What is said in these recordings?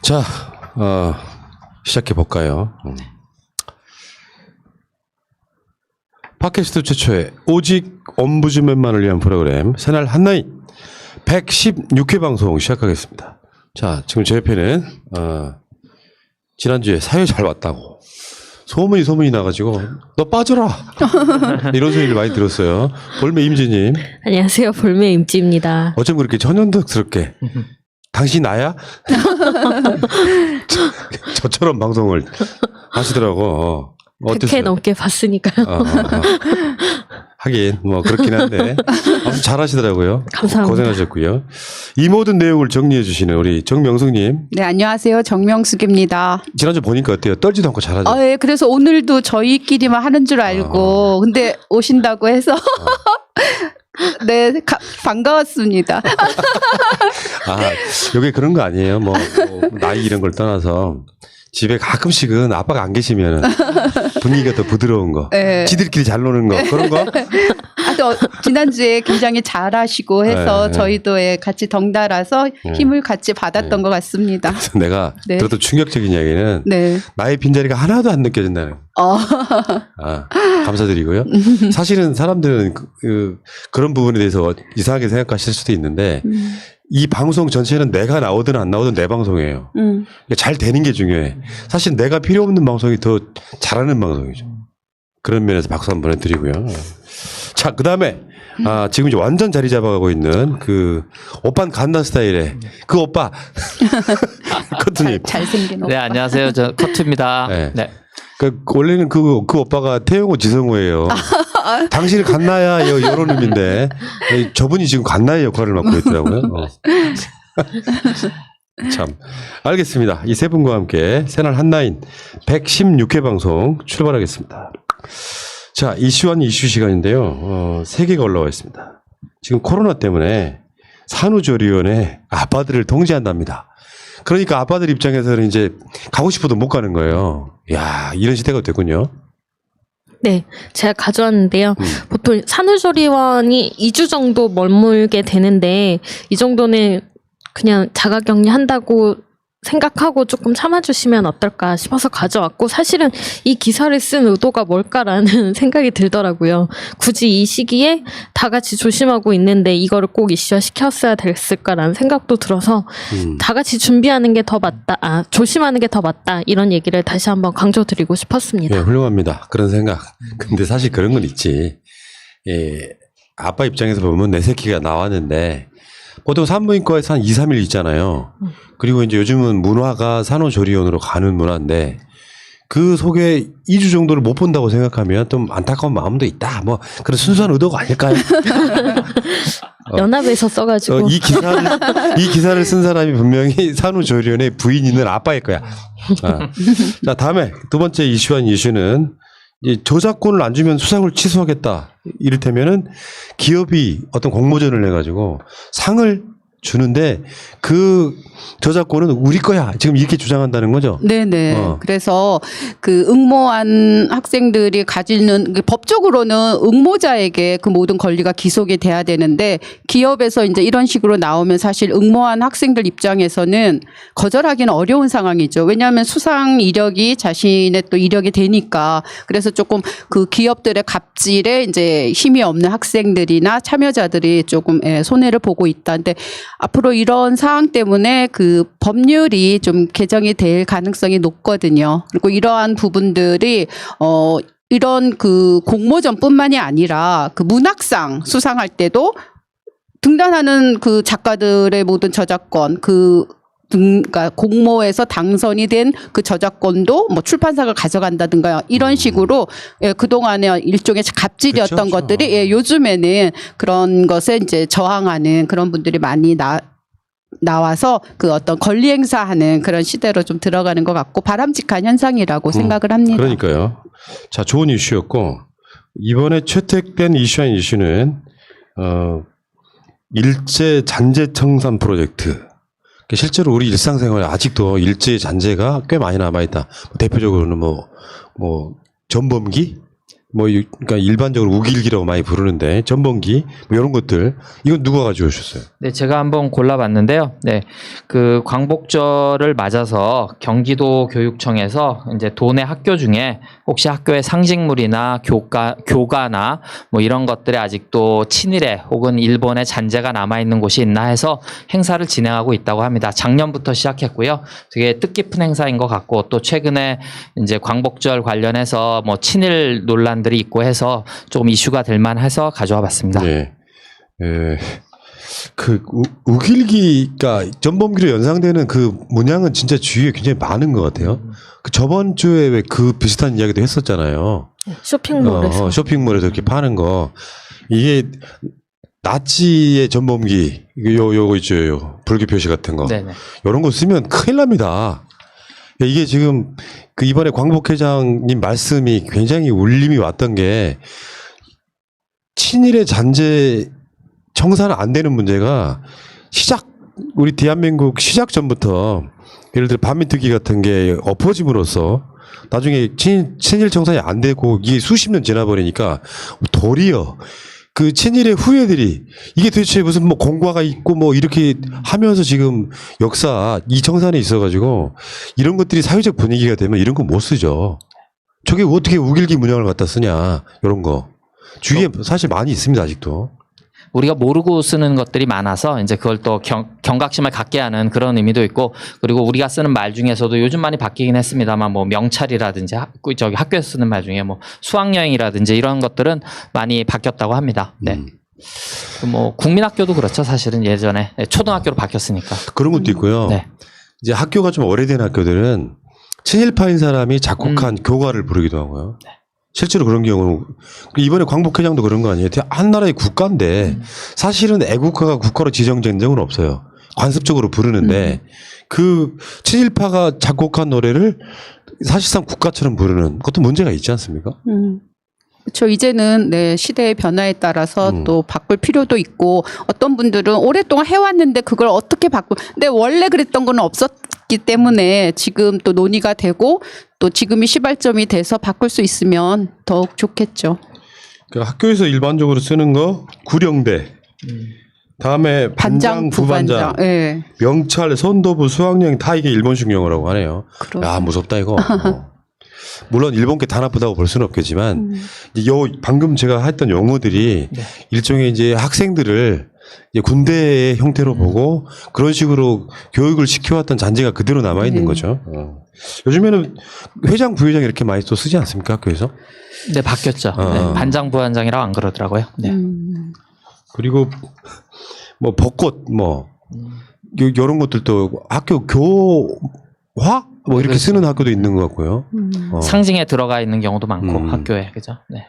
자, 시작해 볼까요? 팟캐스트 최초의 오직 ombudsman만을 위한 프로그램 새날 한나인 116회 방송 시작하겠습니다. 자, 지금 제 옆에는 지난주에 사회 잘 왔다고 소문이 나가지고 너 빠져라 이런 소리를 많이 들었어요. 볼메 임지님. 안녕하세요, 볼메 임지입니다. 어쩜 그렇게 전형적스럽게 당신 나야? 저처럼 방송을 하시더라고. 100회 넘게 봤으니까요. 하긴 뭐 그렇긴 한데 아주 잘하시더라고요. 감사합니다. 고생하셨고요. 이 모든 내용을 정리해 주시는 우리 정명숙님. 네, 안녕하세요. 정명숙입니다. 지난주 보니까 어때요? 떨지도 않고 잘하죠? 예, 그래서 오늘도 저희끼리만 하는 줄 알고 근데 오신다고 해서 네, 반가웠습니다. 여기 그런 거 아니에요? 뭐 나이 이런 걸 떠나서 집에 가끔씩은 아빠가 안 계시면 분위기가 더 부드러운 거, 네. 지들끼리 잘 노는 거 그런 거. 또 지난주에 굉장히 잘하시고 해서 네. 저희도 같이 덩달아서 힘을 같이 받았던 것 같습니다. 그래서 내가 네. 들었던 충격적인 이야기는 네. 나의 빈자리가 하나도 안 느껴진다는. 감사드리고요. 사실은 사람들은 그런 부분에 대해서 이상하게 생각하실 수도 있는데 이 방송 전체는 내가 나오든 안 나오든 내 방송이에요. 잘 되는 게 중요해. 사실 내가 필요 없는 방송이 더 잘하는 방송이죠. 그런 면에서 박수 한번 해드리고요. 자, 그 다음에 지금 이제 완전 자리 잡아가고 있는 그 오빤 간다 스타일의 그 오빠 커트님. 잘생긴 오빠. 네, 안녕하세요. 저 커트입니다. 네. 네. 원래는 그 오빠가 태용호 지성호예요. 당신이 갓나야 이런 의미인데 저분이 지금 갓나의 역할을 맡고 있더라고요. 참 알겠습니다. 이 세 분과 함께 새날 한나인 116회 방송 출발하겠습니다. 자, 이슈 시간인데요. 3개가 올라와 있습니다. 지금 코로나 때문에 산후조리원에 아빠들을 통제한답니다. 그러니까 아빠들 입장에서는 이제 가고 싶어도 못 가는 거예요. 이야, 이런 시대가 됐군요. 네, 제가 가져왔는데요. 보통 산후조리원이 2주 정도 머물게 되는데 이 정도는 그냥 자가격리 한다고 생각하고 조금 참아주시면 어떨까 싶어서 가져왔고, 사실은 이 기사를 쓴 의도가 뭘까라는 생각이 들더라고요. 굳이 이 시기에 다 같이 조심하고 있는데 이거를 꼭 이슈화 시켰어야 됐을까라는 생각도 들어서 다 같이 준비하는 게 더 맞다, 조심하는 게 더 맞다, 이런 얘기를 다시 한번 강조드리고 싶었습니다. 네, 훌륭합니다. 그런 생각. 근데 사실 그런 건 있지. 아빠 입장에서 보면 내 새끼가 나왔는데 보통 산부인과에서 한 2, 3일 있잖아요. 그리고 이제 요즘은 문화가 산후조리원으로 가는 문화인데 그 속에 2주 정도를 못 본다고 생각하면 좀 안타까운 마음도 있다. 뭐 그런 순수한 의도가 아닐까요? 연합에서 써가지고 이 기사를 쓴 사람이 분명히 산후조리원의 부인 있는 아빠일 거야. 자, 다음에 두 번째 이슈는 이제 저작권을 안 주면 수상을 취소하겠다. 이를테면은 기업이 어떤 공모전을 해가지고 상을 주는데 그 저작권은 우리 거야. 지금 이렇게 주장한다는 거죠. 네네. 그래서 그 응모한 학생들이 가지는 법적으로는 응모자에게 그 모든 권리가 기속이 돼야 되는데 기업에서 이제 이런 식으로 나오면 사실 응모한 학생들 입장에서는 거절하기는 어려운 상황이죠. 왜냐하면 수상 이력이 자신의 또 이력이 되니까. 그래서 조금 그 기업들의 갑질에 이제 힘이 없는 학생들이나 참여자들이 조금 손해를 보고 있다. 근데 앞으로 이런 사항 때문에 그 법률이 좀 개정이 될 가능성이 높거든요. 그리고 이러한 부분들이 이런 그 공모전뿐만이 아니라 그 문학상 수상할 때도 등단하는 그 작가들의 모든 저작권, 그러니까 공모에서 당선이 된 그 저작권도 뭐 출판사가 가져간다든가 이런 식으로 그동안에 일종의 갑질이었던 그렇죠. 것들이 요즘에는 그런 것에 이제 저항하는 그런 분들이 많이 나와서 그 어떤 권리 행사하는 그런 시대로 좀 들어가는 것 같고 바람직한 현상이라고 생각을 합니다. 그러니까요. 자, 좋은 이슈였고 이번에 채택된 이슈는 일제 잔재 청산 프로젝트. 실제로 우리 일상생활에 아직도 일제 잔재가 꽤 많이 남아있다. 대표적으로는 뭐 전범기, 뭐 그러니까 일반적으로 우길기라고 많이 부르는데 전범기 뭐 이런 것들 이건 누가 가지고 오셨어요? 네, 제가 한번 골라봤는데요. 네, 그 광복절을 맞아서 경기도 교육청에서 이제 도내 학교 중에 혹시 학교의 상징물이나 교가나 뭐 이런 것들에 아직도 친일의 혹은 일본의 잔재가 남아 있는 곳이 있나 해서 행사를 진행하고 있다고 합니다. 작년부터 시작했고요. 되게 뜻깊은 행사인 것 같고 또 최근에 이제 광복절 관련해서 뭐 친일 논란들이 있고 해서 조금 이슈가 될 만해서 가져와 봤습니다. 네. 그 우길기가 전범기로 연상되는 그 문양은 진짜 주위에 굉장히 많은 것 같아요. 그 저번 주에 왜 그 비슷한 이야기도 했었잖아요. 쇼핑몰에서. 쇼핑몰에서 이렇게 파는 거 이게 나치의 전범기 요거 있죠, 요 불교 표시 같은 거. 네네. 이런 거 쓰면 큰일 납니다. 이게 지금 그 이번에 광복회장님 말씀이 굉장히 울림이 왔던 게 친일의 잔재 청산은 안 되는 문제가 우리 대한민국 시작 전부터 예를 들어 반민특위 같은 게 엎어짐으로써 나중에 친일 청산이 안 되고 이게 수십 년 지나버리니까 도리어 그 친일의 후예들이 이게 도대체 무슨 뭐 공과가 있고 뭐 이렇게 하면서 지금 역사 이 청산에 있어가지고 이런 것들이 사회적 분위기가 되면 이런 거 못 쓰죠. 저게 어떻게 우길기 문양을 갖다 쓰냐 이런 거 주위에 사실 많이 있습니다 아직도. 우리가 모르고 쓰는 것들이 많아서 이제 그걸 또 경각심을 갖게 하는 그런 의미도 있고 그리고 우리가 쓰는 말 중에서도 요즘 많이 바뀌긴 했습니다만 뭐 명찰이라든지 저기 학교에서 쓰는 말 중에 뭐 수학여행이라든지 이런 것들은 많이 바뀌었다고 합니다. 네. 뭐 국민학교도 그렇죠. 사실은 예전에 초등학교로 바뀌었으니까. 그런 것도 있고요. 네. 이제 학교가 좀 오래된 학교들은 친일파인 사람이 작곡한 교과를 부르기도 하고요. 네. 실제로 그런 경우 이번에 광복회장도 그런 거 아니에요? 한 나라의 국가인데 사실은 애국가가 국가로 지정된 적은 없어요. 관습적으로 부르는데 그 친일파가 작곡한 노래를 사실상 국가처럼 부르는 그것도 문제가 있지 않습니까? 그렇죠. 이제는 네, 시대의 변화에 따라서 또 바꿀 필요도 있고 어떤 분들은 오랫동안 해왔는데 그걸 어떻게 근데 원래 그랬던 건 없었기 때문에 지금 또 논의가 되고 또 지금이 시발점이 돼서 바꿀 수 있으면 더욱 좋겠죠. 그 학교에서 일반적으로 쓰는 거 구령대, 다음에 반장, 부반장, 네. 명찰, 선도부, 수학여행 다 이게 일본식 용어라고 하네요. 야 무섭다 이거. 물론 일본 게 다 나쁘다고 볼 수는 없겠지만 방금 제가 했던 용어들이 네. 일종의 이제 학생들을 이제 군대의 형태로 보고 그런 식으로 교육을 시켜왔던 잔재가 그대로 남아 있는 거죠. 요즘에는 회장, 부회장 이렇게 많이 또 쓰지 않습니까 학교에서? 네, 바뀌었죠. 네, 반장, 부반장이라고 안 그러더라고요. 네. 그리고 뭐 벚꽃 뭐 이런 것들도 학교 교화 뭐 이렇게 그렇죠. 쓰는 학교도 있는 것 같고요. 상징에 들어가 있는 경우도 많고 학교에 그죠? 네.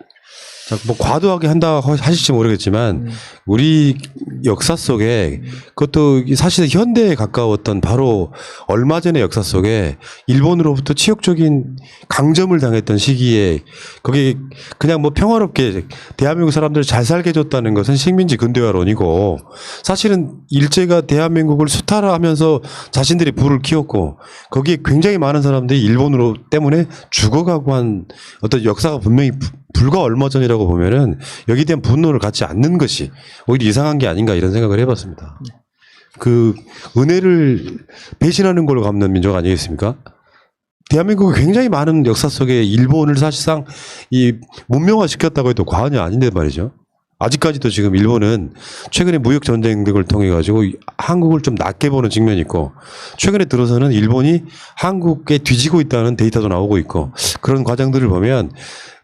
자, 뭐 과도하게 한다 하실지 모르겠지만 우리 역사 속에 그것도 사실 현대에 가까웠던 바로 얼마 전의 역사 속에 일본으로부터 치욕적인 강점을 당했던 시기에 거기 그냥 뭐 평화롭게 대한민국 사람들을 잘 살게 해줬다는 것은 식민지 근대화론이고 사실은 일제가 대한민국을 수탈하면서 자신들이 부를 키웠고 거기에 굉장히 많은 사람들이 일본으로 때문에 죽어가고 한 어떤 역사가 분명히 불과 얼마 전이라고 보면은 여기에 대한 분노를 갖지 않는 것이 오히려 이상한 게 아닌가 이런 생각을 해봤습니다. 그 은혜를 배신하는 걸로 갚는 민족 아니겠습니까? 대한민국이 굉장히 많은 역사 속에 일본을 사실상 이 문명화 시켰다고 해도 과언이 아닌데 말이죠. 아직까지도 지금 일본은 최근에 무역 전쟁 등을 통해 가지고 한국을 좀 낮게 보는 측면이 있고 최근에 들어서는 일본이 한국에 뒤지고 있다는 데이터도 나오고 있고 그런 과정들을 보면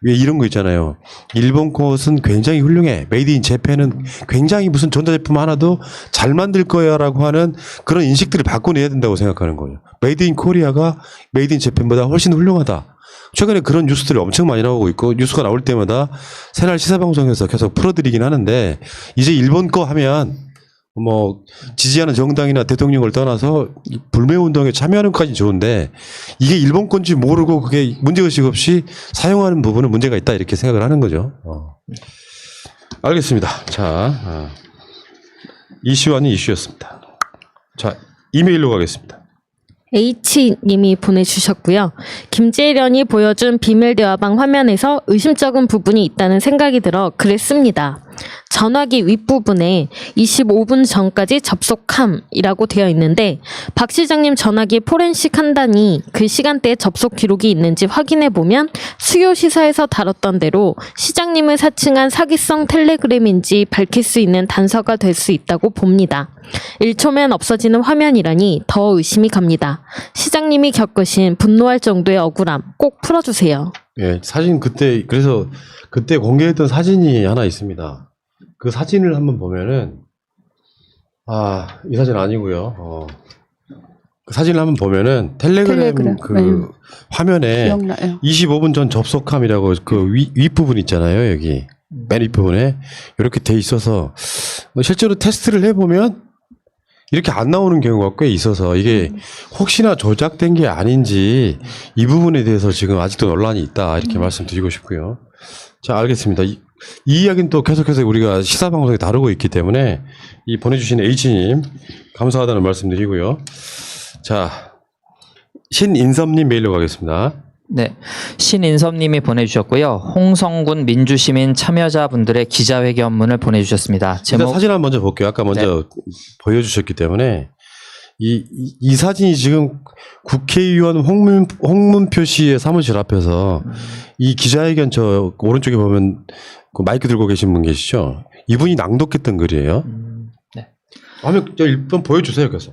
왜 이런 거 있잖아요. 일본 것은 굉장히 훌륭해. 메이드 인 재팬은 굉장히 무슨 전자제품 하나도 잘 만들 거야라고 하는 그런 인식들을 바꿔내야 된다고 생각하는 거예요. 메이드 인 코리아가 메이드 인 재팬보다 훨씬 훌륭하다. 최근에 그런 뉴스들이 엄청 많이 나오고 있고 뉴스가 나올 때마다 새날 시사방송에서 계속 풀어드리긴 하는데 이제 일본 거 하면 뭐 지지하는 정당이나 대통령을 떠나서 불매운동에 참여하는 것까지는 좋은데 이게 일본 건지 모르고 그게 문제의식 없이 사용하는 부분은 문제가 있다 이렇게 생각을 하는 거죠. 알겠습니다. 자, 이슈 아닌 이슈였습니다. 자, 이메일로 가겠습니다. H님이 보내주셨고요. 김재련이 보여준 비밀 대화방 화면에서 의심쩍은 부분이 있다는 생각이 들어 그랬습니다. 전화기 윗부분에 25분 전까지 접속함이라고 되어 있는데 박 시장님 전화기 포렌식 한다니 그 시간대에 접속 기록이 있는지 확인해 보면 수요 시사에서 다뤘던 대로 시장님을 사칭한 사기성 텔레그램인지 밝힐 수 있는 단서가 될 수 있다고 봅니다. 1초면 없어지는 화면이라니 더 의심이 갑니다. 시장님이 겪으신 분노할 정도의 억울함 꼭 풀어주세요. 예, 사진 그래서 그때 공개했던 사진이 하나 있습니다. 그 사진을 한번 보면은, 이 사진 아니고요. 그 사진을 한번 보면은 텔레그램 그 화면에 기억나요. 25분 전 접속함이라고 그 윗부분 있잖아요. 여기 맨 윗부분에 이렇게 돼 있어서 실제로 테스트를 해보면 이렇게 안 나오는 경우가 꽤 있어서 이게 혹시나 조작된 게 아닌지 이 부분에 대해서 지금 아직도 논란이 있다 이렇게 말씀드리고 싶고요. 자, 알겠습니다. 이 이야기는 또 계속해서 우리가 시사방송에 다루고 있기 때문에 이 보내주신 H님 감사하다는 말씀드리고요. 자, 신인섭님 메일로 가겠습니다. 네, 신인섭님이 보내주셨고요. 홍성군 민주시민 참여자분들의 기자회견문을 보내주셨습니다. 일단 사진 한번 먼저 볼게요. 아까 먼저 보여주셨기 때문에 이 사진이 지금 국회의원 홍문표 씨의 사무실 앞에서 이 기자회견 저 오른쪽에 보면 그 마이크 들고 계신 분 계시죠? 이분이 낭독했던 글이에요. 네. 화면 저 일단 보여주세요. 그래서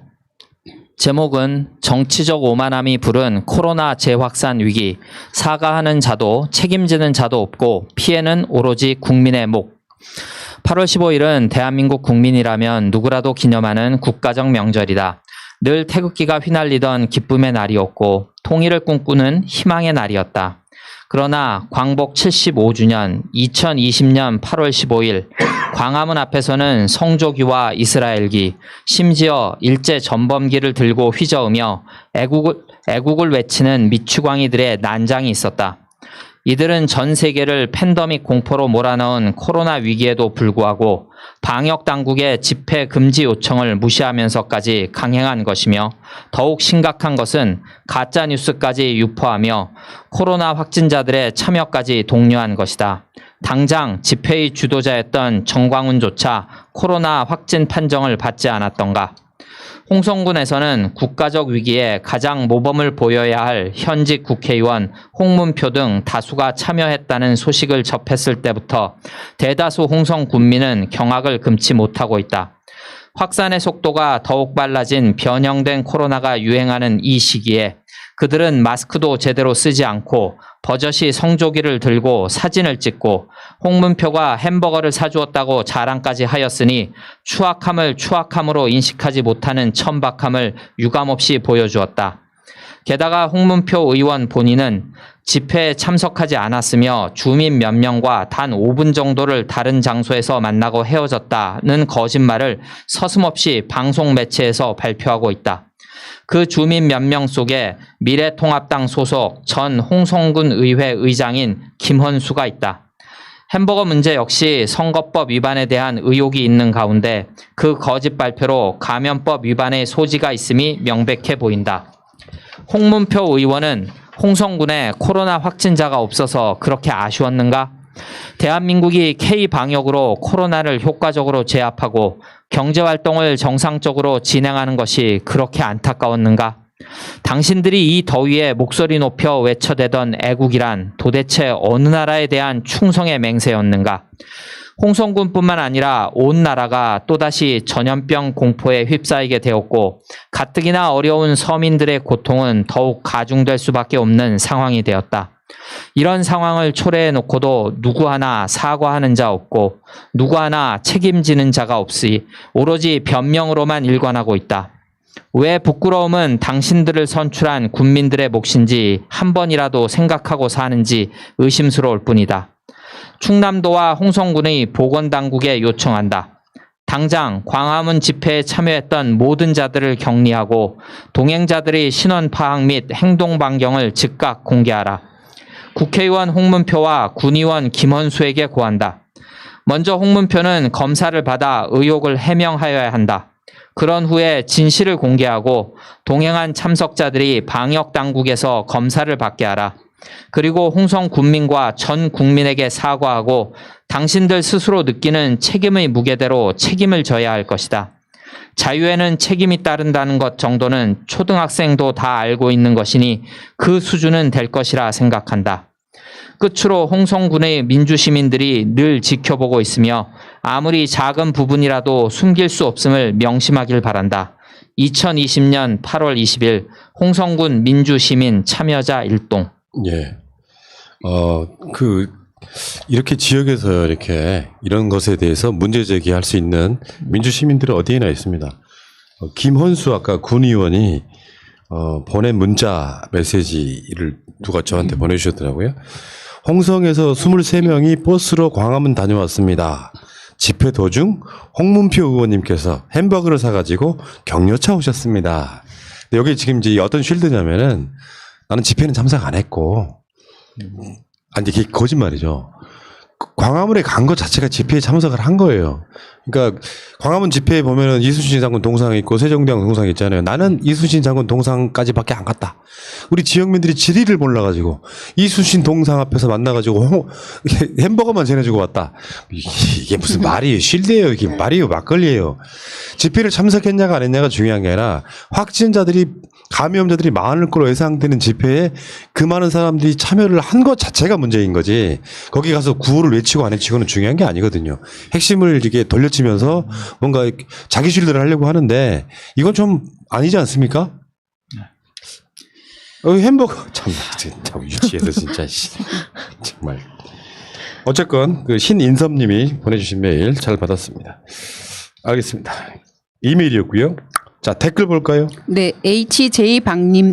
제목은 정치적 오만함이 부른 코로나 재확산 위기, 사과하는 자도 책임지는 자도 없고 피해는 오로지 국민의 목. 8월 15일은 대한민국 국민이라면 누구라도 기념하는 국가적 명절이다. 늘 태극기가 휘날리던 기쁨의 날이었고 통일을 꿈꾸는 희망의 날이었다. 그러나 광복 75주년 2020년 8월 15일 광화문 앞에서는 성조기와 이스라엘기, 심지어 일제 전범기를 들고 휘저으며 애국을 외치는 미추광이들의 난장이 있었다. 이들은 전 세계를 팬데믹 공포로 몰아넣은 코로나 위기에도 불구하고 방역 당국의 집회 금지 요청을 무시하면서까지 강행한 것이며 더욱 심각한 것은 가짜 뉴스까지 유포하며 코로나 확진자들의 참여까지 독려한 것이다. 당장 집회의 주도자였던 정광훈조차 코로나 확진 판정을 받지 않았던가. 홍성군에서는 국가적 위기에 가장 모범을 보여야 할 현직 국회의원 홍문표 등 다수가 참여했다는 소식을 접했을 때부터 대다수 홍성 군민은 경악을 금치 못하고 있다. 확산의 속도가 더욱 빨라진 변형된 코로나가 유행하는 이 시기에 그들은 마스크도 제대로 쓰지 않고 버젓이 성조기를 들고 사진을 찍고 홍문표가 햄버거를 사주었다고 자랑까지 하였으니 추악함을 추악함으로 인식하지 못하는 천박함을 유감없이 보여주었다. 게다가 홍문표 의원 본인은 집회에 참석하지 않았으며 주민 몇 명과 단 5분 정도를 다른 장소에서 만나고 헤어졌다는 거짓말을 서슴없이 방송 매체에서 발표하고 있다. 그 주민 몇 명 속에 미래통합당 소속 전 홍성군 의회 의장인 김헌수가 있다. 햄버거 문제 역시 선거법 위반에 대한 의혹이 있는 가운데 그 거짓 발표로 감염법 위반의 소지가 있음이 명백해 보인다. 홍문표 의원은 홍성군에 코로나 확진자가 없어서 그렇게 아쉬웠는가? 대한민국이 K-방역으로 코로나를 효과적으로 제압하고 경제활동을 정상적으로 진행하는 것이 그렇게 안타까웠는가? 당신들이 이 더위에 목소리 높여 외쳐대던 애국이란 도대체 어느 나라에 대한 충성의 맹세였는가? 홍성군뿐만 아니라 온 나라가 또다시 전염병 공포에 휩싸이게 되었고 가뜩이나 어려운 서민들의 고통은 더욱 가중될 수밖에 없는 상황이 되었다. 이런 상황을 초래해 놓고도 누구 하나 사과하는 자 없고 누구 하나 책임지는 자가 없이 오로지 변명으로만 일관하고 있다. 왜 부끄러움은 당신들을 선출한 군민들의 몫인지 한 번이라도 생각하고 사는지 의심스러울 뿐이다. 충남도와 홍성군의 보건당국에 요청한다. 당장 광화문 집회에 참여했던 모든 자들을 격리하고 동행자들의 신원 파악 및 행동 반경을 즉각 공개하라. 국회의원 홍문표와 군의원 김헌수에게 고한다. 먼저 홍문표는 검사를 받아 의혹을 해명하여야 한다. 그런 후에 진실을 공개하고 동행한 참석자들이 방역 당국에서 검사를 받게 하라. 그리고 홍성 군민과 전 국민에게 사과하고 당신들 스스로 느끼는 책임의 무게대로 책임을 져야 할 것이다. 자유에는 책임이 따른다는 것 정도는 초등학생도 다 알고 있는 것이니 그 수준은 될 것이라 생각한다. 끝으로 홍성군의 민주시민들이 늘 지켜보고 있으며 아무리 작은 부분이라도 숨길 수 없음을 명심하길 바란다. 2020년 8월 20일 홍성군 민주시민 참여자 일동. 예. 이렇게 지역에서 이렇게 이런 것에 대해서 문제 제기할 수 있는 민주 시민들은 어디에나 있습니다. 김헌수 아까 군의원이 보낸 문자 메시지를 누가 저한테 보내주셨더라고요. 홍성에서 23명이 버스로 광화문 다녀왔습니다. 집회 도중 홍문표 의원님께서 햄버거를 사가지고 격려차 오셨습니다. 근데 여기 지금 이제 어떤 쉴드냐면은 나는 집회는 참석 안 했고, 아니 이게 거짓말이죠. 광화문에 간 것 자체가 집회에 참석을 한 거예요. 그러니까 광화문 집회에 보면은 이순신 장군 동상 있고 세종대왕 동상 있잖아요. 나는 이순신 장군 동상까지밖에 안 갔다. 우리 지역민들이 지리를 몰라가지고 이순신 동상 앞에서 만나가지고 햄버거만 전해주고 왔다. 이게 무슨 말이에요? 쉴드예요? 이게 말이에요? 막걸리예요? 집회를 참석했냐가 안 했냐가 중요한 게 아니라 확진자들이 감염자들이 많을 거로 예상되는 집회에 그 많은 사람들이 참여를 한 것 자체가 문제인 거지. 거기 가서 구호를 외치고 안 외치고는 중요한 게 아니거든요. 핵심을 이렇게 돌려치면서 뭔가 자기 쉴드를 하려고 하는데 이건 좀 아니지 않습니까? 햄버거 참 유치해서 진짜 정말. 어쨌건 그 신인섭님이 보내주신 메일 잘 받았습니다. 알겠습니다. 이메일이었고요. 자, 댓글 볼까요? 네, HJ박님입니다.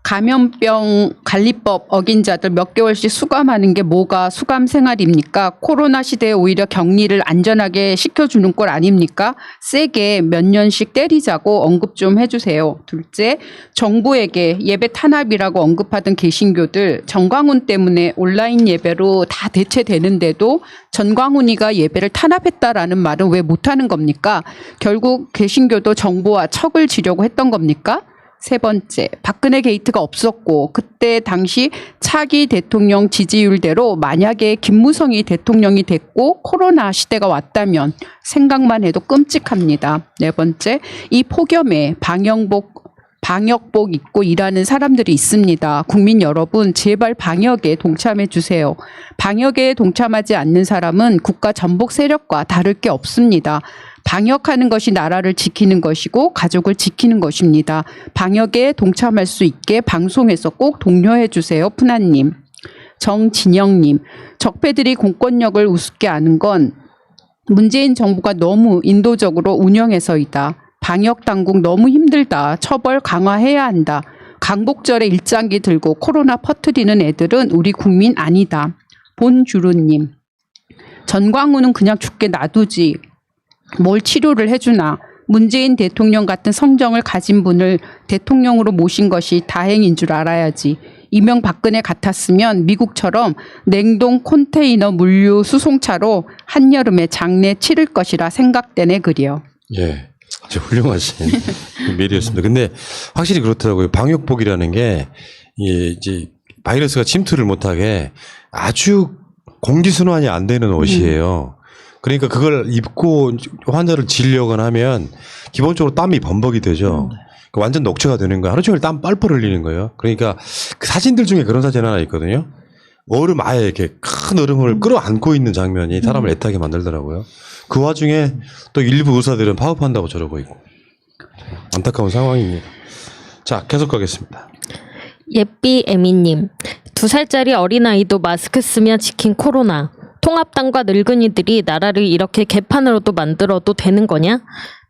감염병 관리법 어긴 자들 몇 개월씩 수감하는 게 뭐가 수감 생활입니까? 코로나 시대에 오히려 격리를 안전하게 시켜주는 꼴 아닙니까? 세게 몇 년씩 때리자고 언급 좀 해주세요. 둘째, 정부에게 예배 탄압이라고 언급하던 개신교들 전광훈 때문에 온라인 예배로 다 대체되는데도 전광훈이가 예배를 탄압했다라는 말은 왜 못하는 겁니까? 결국 개신교도 정부와 척을 지려고 했던 겁니까? 세 번째, 박근혜 게이트가 없었고 그때 당시 차기 대통령 지지율대로 만약에 김무성이 대통령이 됐고 코로나 시대가 왔다면 생각만 해도 끔찍합니다. 네 번째, 이 폭염에 방역복 입고 일하는 사람들이 있습니다. 국민 여러분, 제발 방역에 동참해 주세요. 방역에 동참하지 않는 사람은 국가 전복 세력과 다를 게 없습니다. 방역하는 것이 나라를 지키는 것이고 가족을 지키는 것입니다. 방역에 동참할 수 있게 방송에서 꼭 독려해 주세요. 푸나님. 정진영님. 적폐들이 공권력을 우습게 하는 건 문재인 정부가 너무 인도적으로 운영해서이다. 방역 당국 너무 힘들다. 처벌 강화해야 한다. 광복절에 일장기 들고 코로나 퍼뜨리는 애들은 우리 국민 아니다. 본주루님. 전광훈은 그냥 죽게 놔두지. 뭘 치료를 해주나. 문재인 대통령 같은 성정을 가진 분을 대통령으로 모신 것이 다행인 줄 알아야지. 이명박근혜 같았으면 미국처럼 냉동 컨테이너 물류 수송차로 한여름에 장례 치를 것이라 생각되네 그려. 예. 아주 훌륭하신 메일이었습니다. 근데 확실히 그렇더라고요. 방역복이라는 게 이제 바이러스가 침투를 못하게 아주 공기순환이 안 되는 옷이에요. 그러니까 그걸 입고 환자를 지려거나 하면 기본적으로 땀이 범벅이 되죠. 완전 녹초가 되는 거예요. 하루 종일 땀 뻘뻘 흘리는 거예요. 그러니까 그 사진들 중에 그런 사진 하나 있거든요. 얼음 아예 이렇게 큰 얼음을 끌어안고 있는 장면이 사람을 애타게 만들더라고요. 그 와중에 또 일부 의사들은 파업한다고 저러고 있고 안타까운 상황입니다. 자, 계속 가겠습니다. 예삐 에미님, 2살짜리 어린아이도 마스크 쓰며 지킨 코로나. 통합당과 늙은이들이 나라를 이렇게 개판으로도 만들어도 되는 거냐?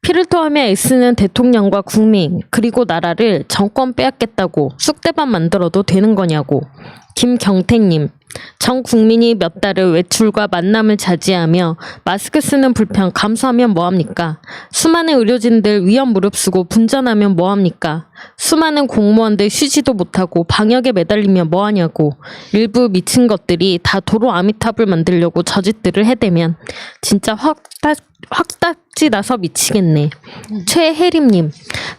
피를 토하며 애쓰는 대통령과 국민, 그리고 나라를 정권 빼앗겠다고 쑥대밭 만들어도 되는 거냐고. 김경택님, 전 국민이 몇 달을 외출과 만남을 자제하며 마스크 쓰는 불편 감수하면 뭐합니까? 수많은 의료진들 위험 무릅쓰고 분전하면 뭐합니까? 수많은 공무원들 쉬지도 못하고 방역에 매달리면 뭐하냐고. 일부 미친 것들이 다 도로 아미탑을 만들려고 저짓들을 해대면 진짜 확답지 나서 미치겠네. 최혜림님,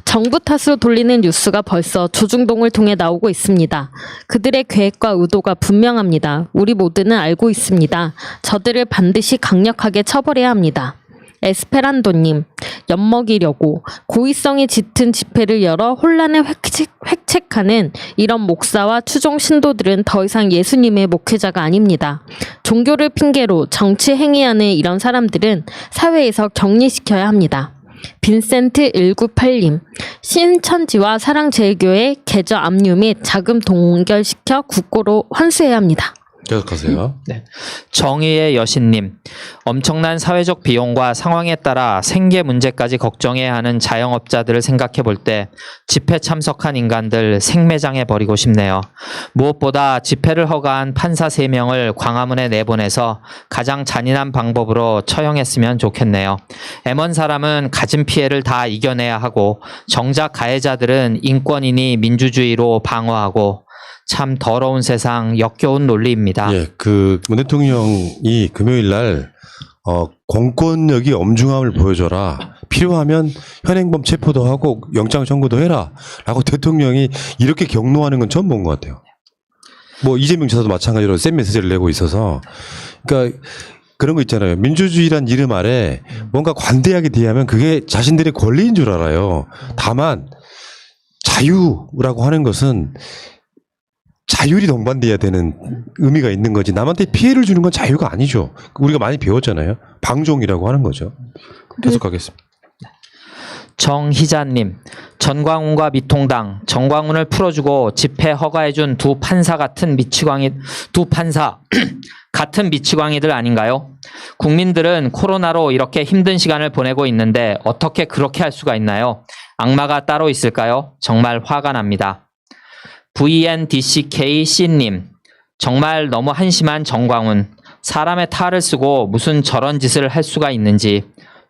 정부 탓으로 돌리는 뉴스가 벌써 조중동을 통해 나오고 있습니다. 그들의 계획과 의도가 분명합니다. 우리 모두는 알고 있습니다. 저들을 반드시 강력하게 처벌해야 합니다. 에스페란도님, 엿먹이려고 고의성이 짙은 집회를 열어 혼란을 획책하는 이런 목사와 추종 신도들은 더 이상 예수님의 목회자가 아닙니다. 종교를 핑계로 정치 행위하는 이런 사람들은 사회에서 격리시켜야 합니다. 빈센트 1981님, 신천지와 사랑제일교회 계좌 압류 및 자금 동결시켜 국고로 환수해야 합니다. 계속하세요. 네. 정의의 여신님, 엄청난 사회적 비용과 상황에 따라 생계 문제까지 걱정해야 하는 자영업자들을 생각해 볼 때 집회 참석한 인간들 생매장해 버리고 싶네요. 무엇보다 집회를 허가한 판사 3명을 광화문에 내보내서 가장 잔인한 방법으로 처형했으면 좋겠네요. M1 사람은 가진 피해를 다 이겨내야 하고 정작 가해자들은 인권이니 민주주의로 방어하고 참 더러운 세상, 역겨운 논리입니다. 예, 문 대통령이 금요일 날 공권력이 엄중함을 보여줘라. 필요하면 현행범 체포도 하고 영장 청구도 해라. 라고 대통령이 이렇게 격노하는 건 처음 본 것 같아요. 뭐 이재명 지사도 마찬가지로 센 메시지를 내고 있어서, 그러니까 그런 거 있잖아요. 민주주의란 이름 아래 뭔가 관대하게 대하면 그게 자신들의 권리인 줄 알아요. 다만 자유라고 하는 것은 자율이 동반돼야 되는 의미가 있는 거지, 남한테 피해를 주는 건 자유가 아니죠. 우리가 많이 배웠잖아요. 방종이라고 하는 거죠. 계속하겠습니다. 정희자님, 전광훈과 미통당, 정광훈을 풀어주고 집회 허가해준 두 판사 같은 미치광이들 아닌가요? 국민들은 코로나로 이렇게 힘든 시간을 보내고 있는데 어떻게 그렇게 할 수가 있나요? 악마가 따로 있을까요? 정말 화가 납니다. VNDCKC님, 정말 너무 한심한 정광훈. 사람의 탈을 쓰고 무슨 저런 짓을 할 수가 있는지.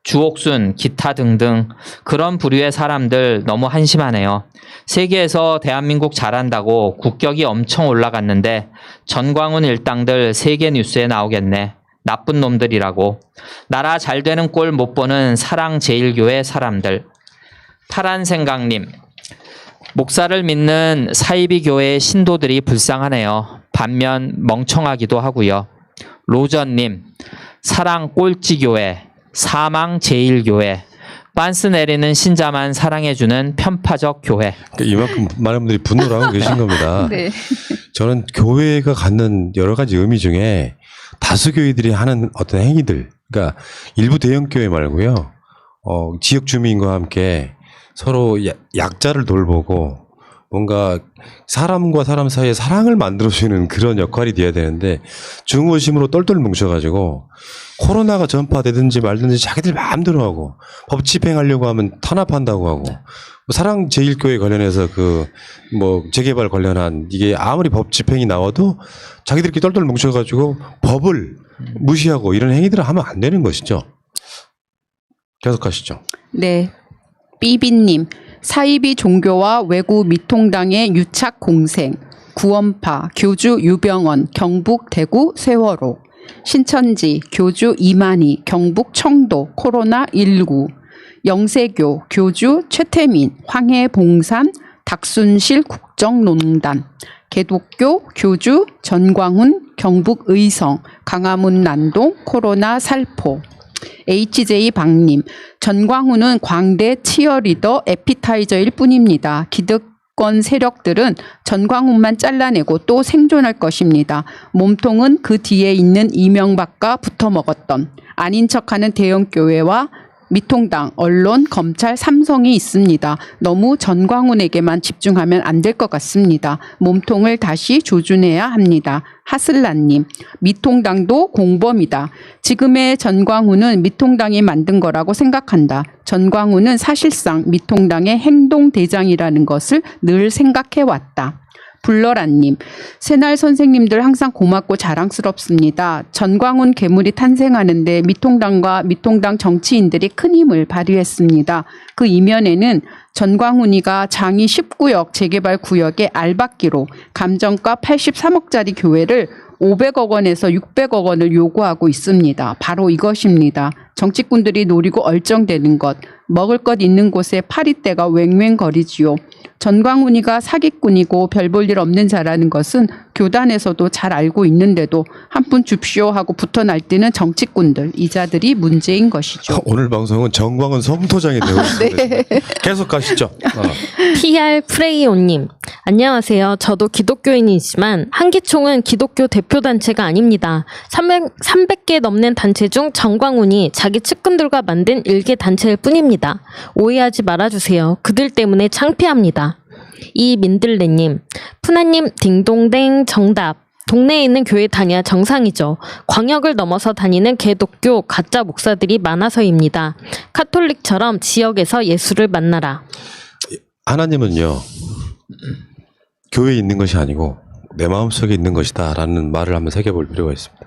주옥순, 기타 등등 그런 부류의 사람들 너무 한심하네요. 세계에서 대한민국 잘한다고 국격이 엄청 올라갔는데 전광훈 일당들 세계 뉴스에 나오겠네. 나쁜 놈들이라고. 나라 잘 되는 꼴 못 보는 사랑제일교회 사람들. 파란생각님, 목사를 믿는 사이비 교회의 신도들이 불쌍하네요. 반면 멍청하기도 하고요. 로전님, 사랑 꼴찌교회, 사망제일교회, 빤스 내리는 신자만 사랑해주는 편파적 교회. 이만큼 많은 분들이 분노를 하고 계신 겁니다. 네. 저는 교회가 갖는 여러 가지 의미 중에 다수 교회들이 하는 어떤 행위들, 그러니까 일부 대형 교회 말고요, 지역 주민과 함께 서로 약자를 돌보고 뭔가 사람과 사람 사이에 사랑을 만들어주는 그런 역할이 돼야 되는데, 중호심으로 똘똘 뭉쳐가지고 코로나가 전파되든지 말든지 자기들 마음대로 하고, 법 집행하려고 하면 탄압한다고 하고, 사랑제일교회 관련해서 재개발 관련한 이게 아무리 법 집행이 나와도 자기들끼리 똘똘 뭉쳐가지고 법을 무시하고 이런 행위들을 하면 안 되는 것이죠. 계속하시죠. 네. 삐비님, 사이비 종교와 외구 미통당의 유착 공생, 구원파, 교주 유병원, 경북 대구 세월호, 신천지, 교주 이만희, 경북 청도, 코로나19, 영세교, 교주 최태민, 황해봉산, 닥순실 국정농단, 개독교, 교주 전광훈, 경북 의성, 강화문 난동, 코로나 살포. HJ 박님, 전광훈은 광대 치어리더 에피타이저일 뿐입니다. 기득권 세력들은 전광훈만 잘라내고 또 생존할 것입니다. 몸통은 그 뒤에 있는 이명박과 붙어먹었던 아닌 척하는 대형교회와 미통당, 언론, 검찰, 삼성이 있습니다. 너무 전광훈에게만 집중하면 안 될 것 같습니다. 몸통을 다시 조준해야 합니다. 하슬라님, 미통당도 공범이다. 지금의 전광훈은 미통당이 만든 거라고 생각한다. 전광훈은 사실상 미통당의 행동대장이라는 것을 늘 생각해왔다. 불러라님, 새날 선생님들 항상 고맙고 자랑스럽습니다. 전광훈 괴물이 탄생하는데 미통당과 미통당 정치인들이 큰 힘을 발휘했습니다. 그 이면에는 전광훈이가 장이 19역 재개발 구역의 알박기로 감정가 83억짜리 교회를 500억 원에서 600억 원을 요구하고 있습니다. 바로 이것입니다. 정치꾼들이 노리고 얼쩡대는 것, 먹을 것 있는 곳에 파리떼가 왱왱거리지요. 전광훈이가 사기꾼이고 별 볼 일 없는 자라는 것은 교단에서도 잘 알고 있는데도 한 푼 줍쇼 하고 붙어 날뛰는 정치꾼들, 이자들이 문제인 것이죠. 오늘 방송은 정광훈 성토장이 되고 있습니다. 네. 계속 가시죠. PR 프레이오님, 안녕하세요. 저도 기독교인이지만 한기총은 기독교 대표단체가 아닙니다. 300개 넘는 단체 중 정광훈이 자기 측근들과 만든 일개 단체일 뿐입니다. 오해하지 말아주세요. 그들 때문에 창피합니다. 이민들레님, 푸나님 딩동댕 정답. 동네에 있는 교회 다녀야 정상이죠. 광역을 넘어서 다니는 개독교 가짜 목사들이 많아서입니다. 카톨릭처럼 지역에서 예수를 만나라. 하나님은요, 교회에 있는 것이 아니고 내 마음속에 있는 것이다 라는 말을 한번 새겨볼 필요가 있습니다.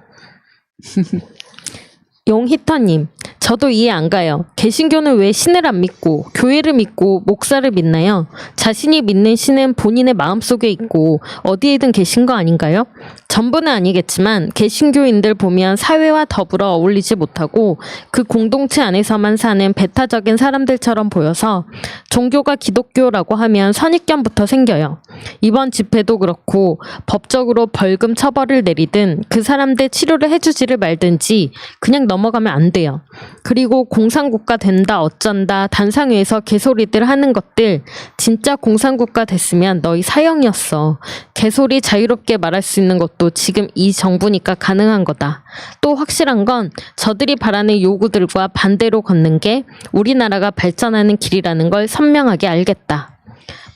용히터님, 저도 이해 안 가요. 개신교는 왜 신을 안 믿고 교회를 믿고 목사를 믿나요? 자신이 믿는 신은 본인의 마음속에 있고 어디에든 계신 거 아닌가요? 전부는 아니겠지만 개신교인들 보면 사회와 더불어 어울리지 못하고 그 공동체 안에서만 사는 배타적인 사람들처럼 보여서 종교가 기독교라고 하면 선입견부터 생겨요. 이번 집회도 그렇고 법적으로 벌금 처벌을 내리든 그 사람들 치료를 해주지를 말든지 그냥 넘어가면 안 돼요. 그리고 공산국가 된다 어쩐다 단상회에서 개소리들 하는 것들 진짜 공산국가 됐으면 너희 사형이었어. 개소리 자유롭게 말할 수 있는 것도 지금 이 정부니까 가능한 거다. 또 확실한 건 저들이 바라는 요구들과 반대로 걷는 게 우리나라가 발전하는 길이라는 걸 선명하게 알겠다.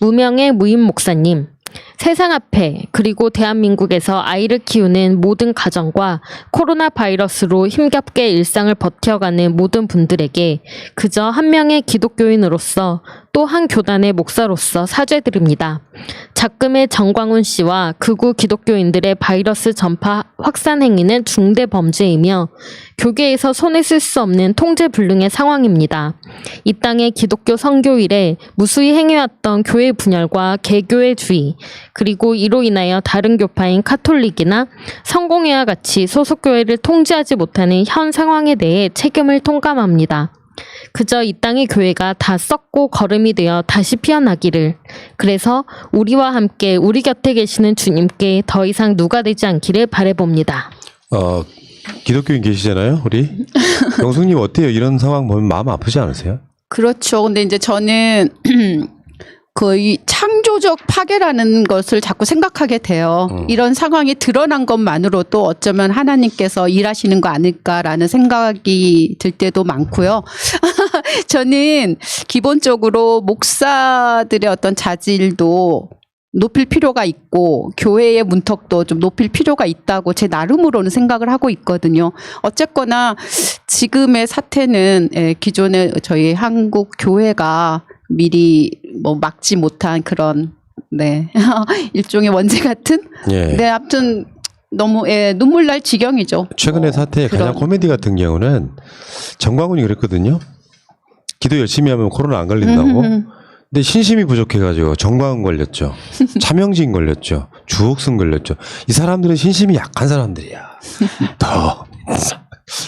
무명의 무인 목사님, 세상 앞에 그리고 대한민국에서 아이를 키우는 모든 가정과 코로나 바이러스로 힘겹게 일상을 버텨가는 모든 분들에게 그저 한 명의 기독교인으로서 또 한 교단의 목사로서 사죄드립니다. 작금의 정광훈 씨와 극우 기독교인들의 바이러스 전파 확산 행위는 중대 범죄이며 교계에서 손에 쓸 수 없는 통제불능의 상황입니다. 이 땅의 기독교 선교 일에 무수히 행해왔던 교회 분열과 개교회주의 그리고 이로 인하여 다른 교파인 카톨릭이나 성공회와 같이 소속교회를 통제하지 못하는 현 상황에 대해 책임을 통감합니다. 그저 이 땅의 교회가 다 썩고 거름이 되어 다시 피어나기를. 그래서 우리와 함께 우리 곁에 계시는 주님께 더 이상 누가 되지 않기를 바라봅니다. 기독교인 계시잖아요, 우리. 영숙님 어때요? 이런 상황 보면 마음 아프지 않으세요? 그렇죠. 근데 이제 저는 거의 창조적 파괴라는 것을 자꾸 생각하게 돼요. 이런 상황이 드러난 것만으로도 어쩌면 하나님께서 일하시는 거 아닐까라는 생각이 들 때도 많고요. 저는 기본적으로 목사들의 어떤 자질도 높일 필요가 있고 교회의 문턱도 좀 높일 필요가 있다고 제 나름으로는 생각을 하고 있거든요. 어쨌거나 지금의 사태는 기존의 저희 한국 교회가 미리 뭐 막지 못한 그런 일종의 원죄 같은 아무튼 너무 눈물 날 지경이죠. 최근의 사태의 가장 코미디 같은 경우는 정광훈이 그랬거든요. 기도 열심히 하면 코로나 안 걸린다고. 근데 신심이 부족해가지고 정광훈 걸렸죠. 차명진 걸렸죠. 주옥순 걸렸죠. 이 사람들은 신심이 약한 사람들이야. 더.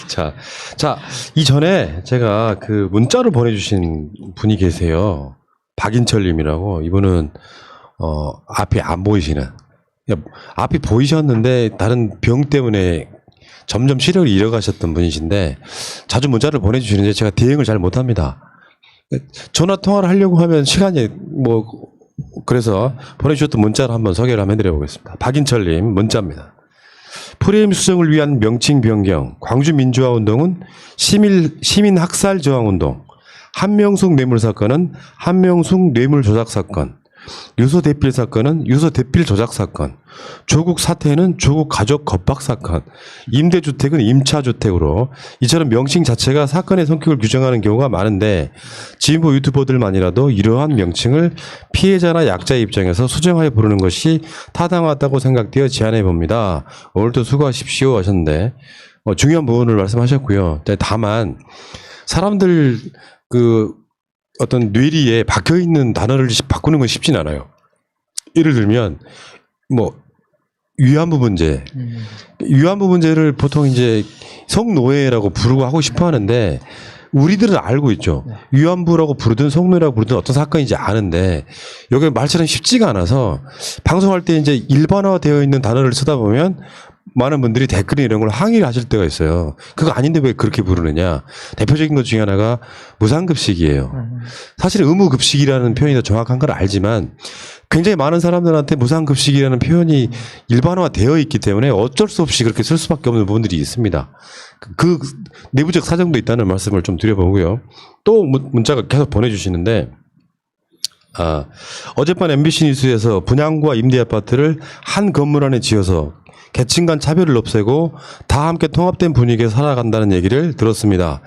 자, 이전에 제가 그 문자로 보내주신 분이 계세요. 박인철님이라고. 이분은 앞이 안 보이시는. 앞이 보이셨는데 다른 병 때문에 점점 시력을 잃어가셨던 분이신데 자주 문자를 보내주시는데 제가 대응을 잘 못합니다. 전화 통화를 하려고 하면 시간이 그래서 보내주셨던 문자를 한번 소개를 한번 해드려보겠습니다. 박인철님 문자입니다. 프레임 수정을 위한 명칭 변경, 광주민주화운동은 시민학살 저항운동, 한명숙 뇌물사건은 한명숙 뇌물조작 사건, 유서 대필 사건은 유서 대필 조작 사건, 조국 사퇴는 조국 가족 겁박 사건, 임대주택은 임차주택으로 이처럼 명칭 자체가 사건의 성격을 규정하는 경우가 많은데 진보 유튜버들만이라도 이러한 명칭을 피해자나 약자의 입장에서 수정하여 부르는 것이 타당하다고 생각되어 제안해 봅니다. 오늘도 수고하십시오 하셨는데 중요한 부분을 말씀하셨고요. 다만 사람들 그 어떤 뇌리에 박혀 있는 단어를 바꾸는 건 쉽진 않아요. 예를 들면 뭐 위안부 문제, 위안부 문제를 보통 이제 성노예라고 부르고 하고 싶어 하는데 우리들은 알고 있죠. 위안부라고 부르든 성노예라고 부르든 어떤 사건인지 아는데 여기 말처럼 쉽지가 않아서 방송할 때 이제 일반화되어 있는 단어를 쓰다 보면 많은 분들이 댓글에 이런 걸 항의를 하실 때가 있어요. 그거 아닌데 왜 그렇게 부르느냐. 대표적인 것 중에 하나가 무상급식이에요. 사실 의무급식이라는 표현이 더 정확한 걸 알지만 굉장히 많은 사람들한테 무상급식이라는 표현이 일반화되어 있기 때문에 어쩔 수 없이 그렇게 쓸 수밖에 없는 부분들이 있습니다. 그 내부적 사정도 있다는 말씀을 좀 드려보고요. 또 문자가 계속 보내주시는데 어젯밤 MBC 뉴스에서 분양과 임대 아파트를 한 건물 안에 지어서 계층 간 차별을 없애고 다 함께 통합된 분위기에 살아간다는 얘기를 들었습니다.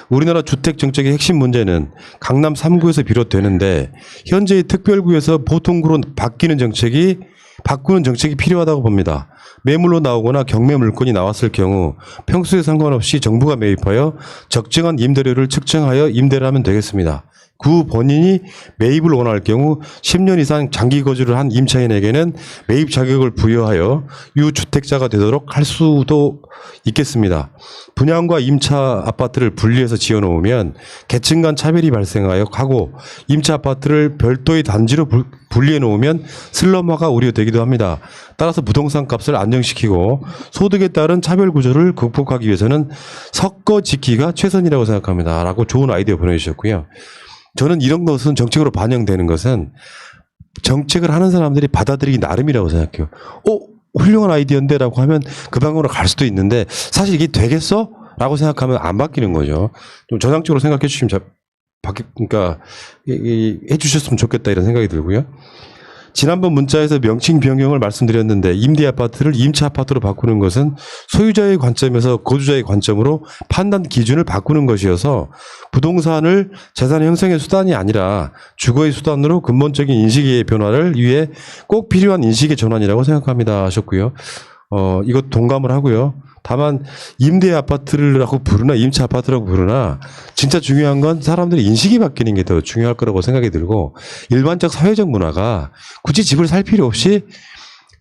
우리나라 주택 정책의 핵심 문제는 강남 3구에서 비롯되는데 현재의 특별구에서 보통구로 바꾸는 정책이 필요하다고 봅니다. 매물로 나오거나 경매 물건이 나왔을 경우 평수에 상관없이 정부가 매입하여 적정한 임대료를 측정하여 임대를 하면 되겠습니다. 구 본인이 매입을 원할 경우 10년 이상 장기 거주를 한 임차인에게는 매입 자격을 부여하여 유주택자가 되도록 할 수도 있겠습니다. 분양과 임차 아파트를 분리해서 지어놓으면 계층 간 차별이 발생하여 하고 임차 아파트를 별도의 단지로 분리해 놓으면 슬럼화가 우려되기도 합니다. 따라서 부동산 값을 안정시키고 소득에 따른 차별 구조를 극복하기 위해서는 섞어 짓기가 최선이라고 생각합니다. 라고 좋은 아이디어 보내주셨고요. 저는 이런 것은 정책으로 반영되는 것은 정책을 하는 사람들이 받아들이기 나름이라고 생각해요. 훌륭한 아이디어인데 라고 하면 그 방향으로 갈 수도 있는데 사실 이게 되겠어? 라고 생각하면 안 바뀌는 거죠. 좀 전향적으로 생각해 주시면 그러니까 해 주셨으면 좋겠다 이런 생각이 들고요. 지난번 문자에서 명칭 변경을 말씀드렸는데 임대 아파트를 임차 아파트로 바꾸는 것은 소유자의 관점에서 거주자의 관점으로 판단 기준을 바꾸는 것이어서 부동산을 재산 형성의 수단이 아니라 주거의 수단으로 근본적인 인식의 변화를 위해 꼭 필요한 인식의 전환이라고 생각합니다 하셨고요. 이것 동감을 하고요. 다만 임대 아파트라고 부르나 임차 아파트라고 부르나 진짜 중요한 건 사람들의 인식이 바뀌는 게 더 중요할 거라고 생각이 들고 일반적 사회적 문화가 굳이 집을 살 필요 없이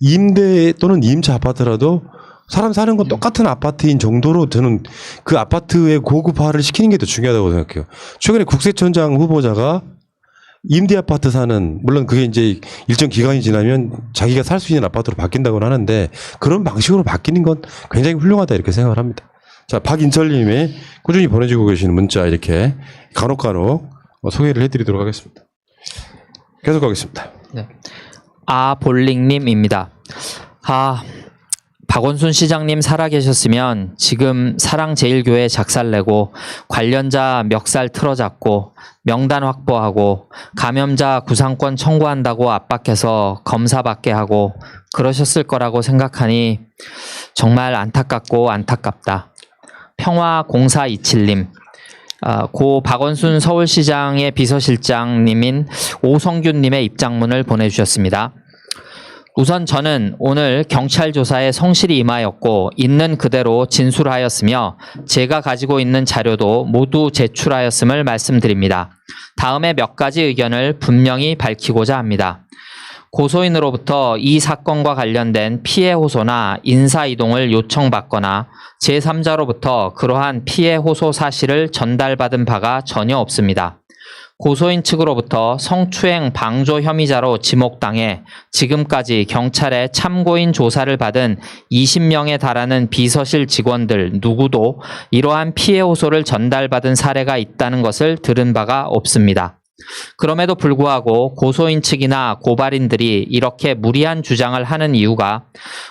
임대 또는 임차 아파트라도 사람 사는 건 똑같은 아파트인 정도로 저는 그 아파트의 고급화를 시키는 게 더 중요하다고 생각해요. 최근에 국세청장 후보자가 임대 아파트 사는, 물론 그게 이제 일정 기간이 지나면 자기가 살 수 있는 아파트로 바뀐다고는 하는데 그런 방식으로 바뀌는 건 굉장히 훌륭하다 이렇게 생각을 합니다. 자, 박인철님이 꾸준히 보내주고 계시는 문자 이렇게 간혹 소개를 해드리도록 하겠습니다. 계속 가겠습니다. 네. 볼링님입니다. 박원순 시장님 살아계셨으면 지금 사랑제일교회 작살내고 관련자 멱살 틀어잡고 명단 확보하고 감염자 구상권 청구한다고 압박해서 검사 받게 하고 그러셨을 거라고 생각하니 정말 안타깝고 안타깝다. 평화0427님. 고 박원순 서울시장의 비서실장님인 오성균님의 입장문을 보내주셨습니다. 우선 저는 오늘 경찰 조사에 성실히 임하였고 있는 그대로 진술하였으며 제가 가지고 있는 자료도 모두 제출하였음을 말씀드립니다. 다음에 몇 가지 의견을 분명히 밝히고자 합니다. 고소인으로부터 이 사건과 관련된 피해 호소나 인사이동을 요청받거나 제3자로부터 그러한 피해 호소 사실을 전달받은 바가 전혀 없습니다. 고소인 측으로부터 성추행 방조 혐의자로 지목당해 지금까지 경찰의 참고인 조사를 받은 20명에 달하는 비서실 직원들 누구도 이러한 피해 호소를 전달받은 사례가 있다는 것을 들은 바가 없습니다. 그럼에도 불구하고 고소인 측이나 고발인들이 이렇게 무리한 주장을 하는 이유가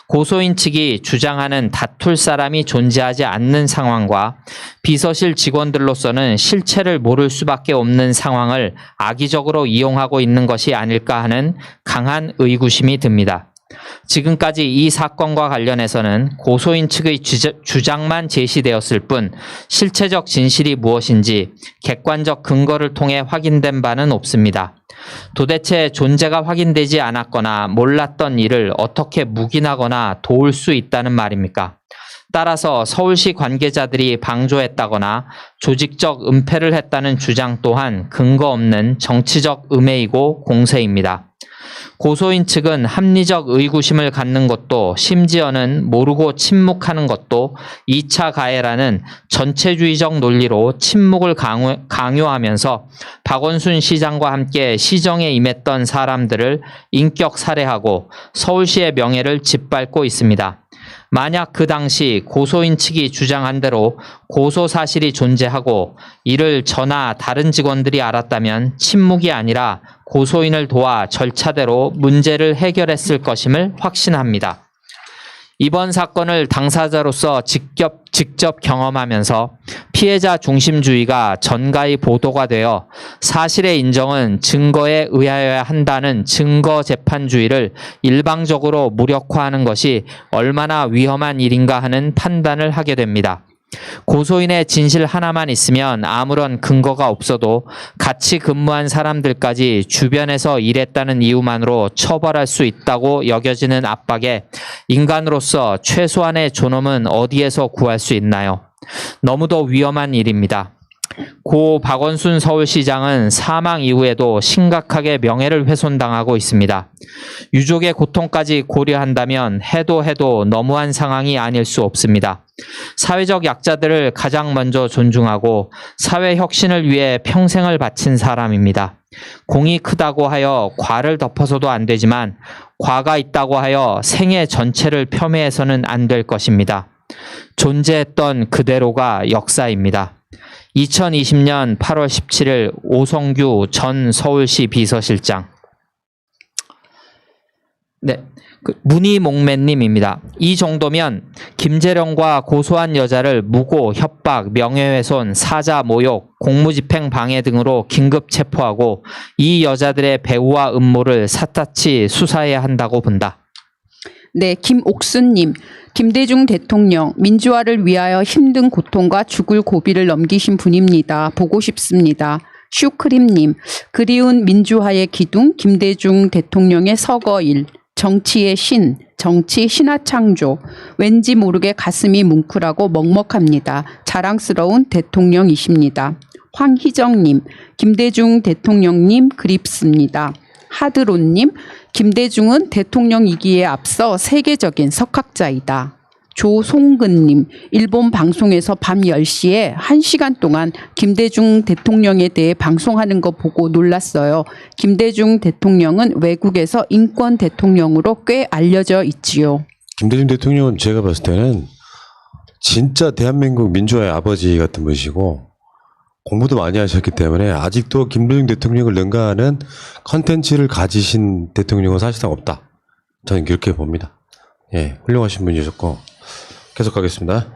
고소인 측이 주장하는 다툴 사람이 존재하지 않는 상황과 비서실 직원들로서는 실체를 모를 수밖에 없는 상황을 악의적으로 이용하고 있는 것이 아닐까 하는 강한 의구심이 듭니다. 지금까지 이 사건과 관련해서는 고소인 측의 주장만 제시되었을 뿐 실체적 진실이 무엇인지 객관적 근거를 통해 확인된 바는 없습니다. 도대체 존재가 확인되지 않았거나 몰랐던 일을 어떻게 묵인하거나 도울 수 있다는 말입니까? 따라서 서울시 관계자들이 방조했다거나 조직적 은폐를 했다는 주장 또한 근거 없는 정치적 음해이고 공세입니다. 고소인 측은 합리적 의구심을 갖는 것도 심지어는 모르고 침묵하는 것도 2차 가해라는 전체주의적 논리로 침묵을 강요하면서 박원순 시장과 함께 시정에 임했던 사람들을 인격 살해하고 서울시의 명예를 짓밟고 있습니다. 만약 그 당시 고소인 측이 주장한 대로 고소 사실이 존재하고 이를 저나 다른 직원들이 알았다면 침묵이 아니라 고소인을 도와 절차대로 문제를 해결했을 것임을 확신합니다. 이번 사건을 당사자로서 직접 경험하면서 피해자 중심주의가 전가히 보도가 되어 사실의 인정은 증거에 의하여야 한다는 증거재판주의를 일방적으로 무력화하는 것이 얼마나 위험한 일인가 하는 판단을 하게 됩니다. 고소인의 진실 하나만 있으면 아무런 근거가 없어도 같이 근무한 사람들까지 주변에서 일했다는 이유만으로 처벌할 수 있다고 여겨지는 압박에 인간으로서 최소한의 존엄은 어디에서 구할 수 있나요? 너무도 위험한 일입니다. 고 박원순 서울시장은 사망 이후에도 심각하게 명예를 훼손당하고 있습니다. 유족의 고통까지 고려한다면 해도 너무한 상황이 아닐 수 없습니다. 사회적 약자들을 가장 먼저 존중하고 사회 혁신을 위해 평생을 바친 사람입니다. 공이 크다고 하여 과를 덮어서도 안 되지만 과가 있다고 하여 생애 전체를 폄훼해서는 안 될 것입니다. 존재했던 그대로가 역사입니다. 2020년 8월 17일 오성규 전 서울시 비서실장. 네, 문희목매님입니다. 이 정도면 김재령과 고소한 여자를 무고, 협박, 명예훼손, 사자, 모욕, 공무집행 방해 등으로 긴급 체포하고 이 여자들의 배후와 음모를 샅샅이 수사해야 한다고 본다. 네, 김옥순님. 김대중 대통령, 민주화를 위하여 힘든 고통과 죽을 고비를 넘기신 분입니다. 보고 싶습니다. 슈크림님. 그리운 민주화의 기둥, 김대중 대통령의 서거일, 정치의 신, 정치 신화창조. 왠지 모르게 가슴이 뭉클하고 먹먹합니다. 자랑스러운 대통령이십니다. 황희정님. 김대중 대통령님 그립습니다. 하드론님. 김대중은 대통령이기에 앞서 세계적인 석학자이다. 조송근님. 일본 방송에서 밤 10시에 1시간 동안 김대중 대통령에 대해 방송하는 거 보고 놀랐어요. 김대중 대통령은 외국에서 인권 대통령으로 꽤 알려져 있지요. 김대중 대통령은 제가 봤을 때는 진짜 대한민국 민주화의 아버지 같은 분이시고 공부도 많이 하셨기 때문에 아직도 김대중 대통령을 능가하는 컨텐츠를 가지신 대통령은 사실상 없다. 저는 그렇게 봅니다. 예, 훌륭하신 분이셨고 계속 가겠습니다.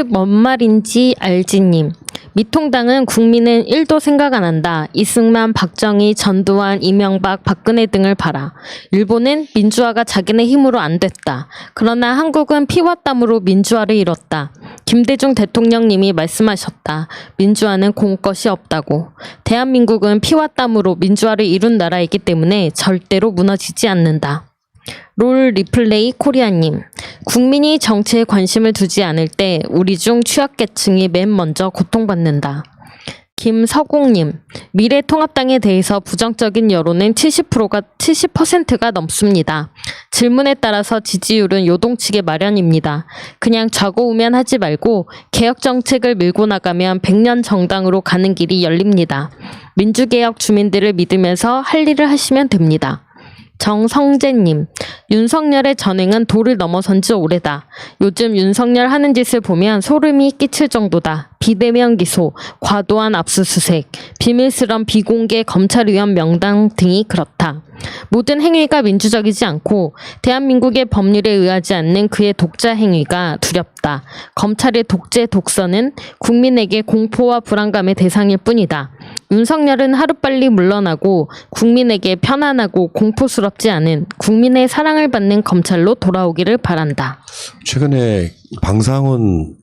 뭔 말인지 알지님. 미통당은 국민은 1도 생각 안 한다. 이승만, 박정희, 전두환, 이명박, 박근혜 등을 봐라. 일본은 민주화가 자기네 힘으로 안 됐다. 그러나 한국은 피와 땀으로 민주화를 이뤘다. 김대중 대통령님이 말씀하셨다. 민주화는 공 것이 없다고. 대한민국은 피와 땀으로 민주화를 이룬 나라이기 때문에 절대로 무너지지 않는다. 롤 리플레이 코리아님. 국민이 정치에 관심을 두지 않을 때 우리 중 취약계층이 맨 먼저 고통받는다. 김서공님. 미래통합당에 대해서 부정적인 여론은 70%가 넘습니다. 질문에 따라서 지지율은 요동치게 마련입니다. 그냥 좌고우면 하지 말고 개혁 정책을 밀고 나가면 100년 정당으로 가는 길이 열립니다. 민주개혁 주민들을 믿으면서 할 일을 하시면 됩니다. 정성재님, 윤석열의 전행은 도를 넘어선 지 오래다. 요즘 윤석열 하는 짓을 보면 소름이 끼칠 정도다. 비대면 기소, 과도한 압수수색, 비밀스런 비공개 검찰위원 명단 등이 그렇다. 모든 행위가 민주적이지 않고 대한민국의 법률에 의하지 않는 그의 독자 행위가 두렵다. 검찰의 독재 독선은 국민에게 공포와 불안감의 대상일 뿐이다. 윤석열은 하루빨리 물러나고 국민에게 편안하고 공포스럽지 않은 국민의 사랑을 받는 검찰로 돌아오기를 바란다. 최근에 방상훈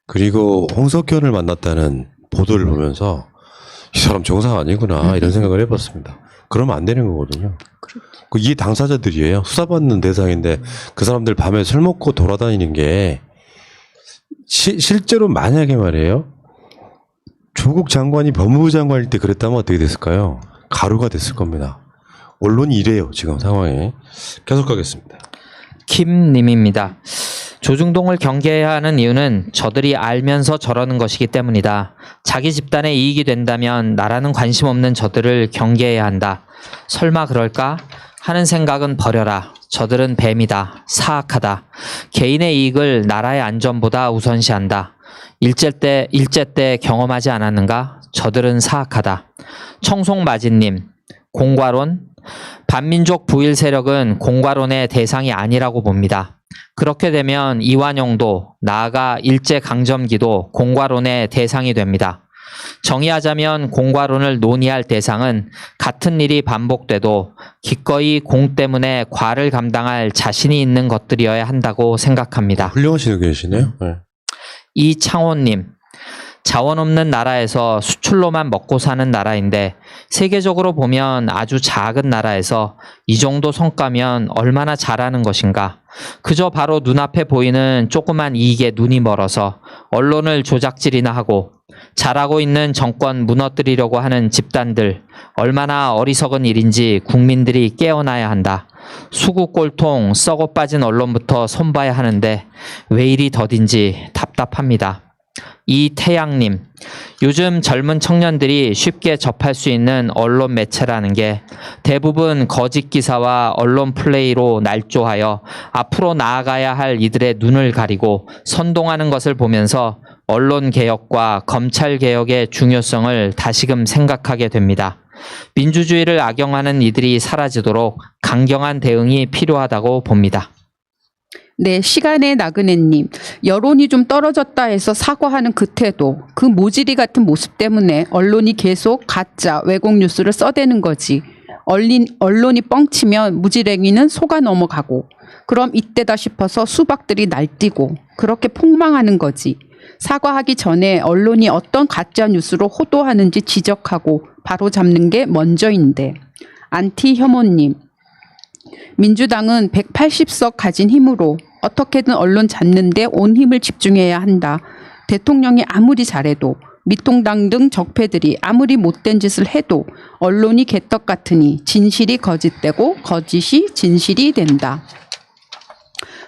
그리고 홍석현을 만났다는 보도를 보면서 이 사람 정상 아니구나 이런 생각을 해봤습니다. 그러면 안 되는 거거든요. 이 당사자들이에요. 수사받는 대상인데 그 사람들 밤에 술 먹고 돌아다니는 게 실제로 만약에 말이에요. 조국 장관이 법무부 장관일 때 그랬다면 어떻게 됐을까요? 가루가 됐을 겁니다. 언론이 이래요. 지금 상황이. 계속 가겠습니다. 김님입니다. 조중동을 경계해야 하는 이유는 저들이 알면서 저러는 것이기 때문이다. 자기 집단의 이익이 된다면 나라는 관심 없는 저들을 경계해야 한다. 설마 그럴까? 하는 생각은 버려라. 저들은 뱀이다. 사악하다. 개인의 이익을 나라의 안전보다 우선시한다. 일제 때 경험하지 않았는가? 저들은 사악하다. 청송마진님, 공과론? 반민족 부일 세력은 공과론의 대상이 아니라고 봅니다. 그렇게 되면 이완용도 나아가 일제강점기도 공과론의 대상이 됩니다. 정의하자면 공과론을 논의할 대상은 같은 일이 반복돼도 기꺼이 공 때문에 과를 감당할 자신이 있는 것들이어야 한다고 생각합니다. 훌륭하신 의견이시네요. 네. 이창호님, 자원 없는 나라에서 수출로만 먹고 사는 나라인데 세계적으로 보면 아주 작은 나라에서 이 정도 성과면 얼마나 잘하는 것인가. 그저 바로 눈앞에 보이는 조그만 이익에 눈이 멀어서 언론을 조작질이나 하고 잘하고 있는 정권 무너뜨리려고 하는 집단들 얼마나 어리석은 일인지 국민들이 깨어나야 한다. 수구꼴통 썩어 빠진 언론부터 손봐야 하는데 왜 이리 더딘지 답답합니다. 이태양님, 요즘 젊은 청년들이 쉽게 접할 수 있는 언론 매체라는 게 대부분 거짓 기사와 언론 플레이로 날조하여 앞으로 나아가야 할 이들의 눈을 가리고 선동하는 것을 보면서 언론 개혁과 검찰 개혁의 중요성을 다시금 생각하게 됩니다. 민주주의를 악용하는 이들이 사라지도록 강경한 대응이 필요하다고 봅니다. 네, 시간의 나그네님. 여론이 좀 떨어졌다 해서 사과하는 그 태도, 그 모질이 같은 모습 때문에 언론이 계속 가짜, 왜곡 뉴스를 써대는 거지. 언론이 뻥치면 무지랭이는 속아 넘어가고, 그럼 이때다 싶어서 수박들이 날뛰고, 그렇게 폭망하는 거지. 사과하기 전에 언론이 어떤 가짜 뉴스로 호도하는지 지적하고 바로 잡는 게 먼저인데. 안티혐오님. 민주당은 180석 가진 힘으로 어떻게든 언론 잡는데 온 힘을 집중해야 한다. 대통령이 아무리 잘해도 미통당 등 적폐들이 아무리 못된 짓을 해도 언론이 개떡 같으니 진실이 거짓되고 거짓이 진실이 된다.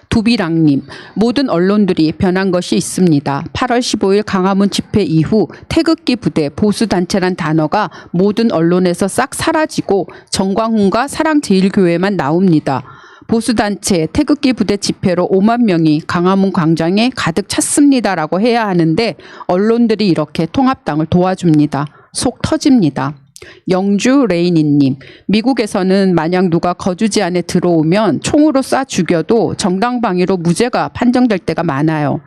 두비랑님, 모든 언론들이 변한 것이 있습니다. 8월 15일 강화문 집회 이후 태극기 부대, 보수단체란 단어가 모든 언론에서 싹 사라지고 정광훈과 사랑제일교회만 나옵니다. 보수단체, 태극기 부대 집회로 5만 명이 강화문 광장에 가득 찼습니다라고 해야 하는데 언론들이 이렇게 통합당을 도와줍니다. 속 터집니다. 영주 레이니님, 미국에서는 만약 누가 거주지 안에 들어오면 총으로 쏴 죽여도 정당방위로 무죄가 판정될 때가 많아요.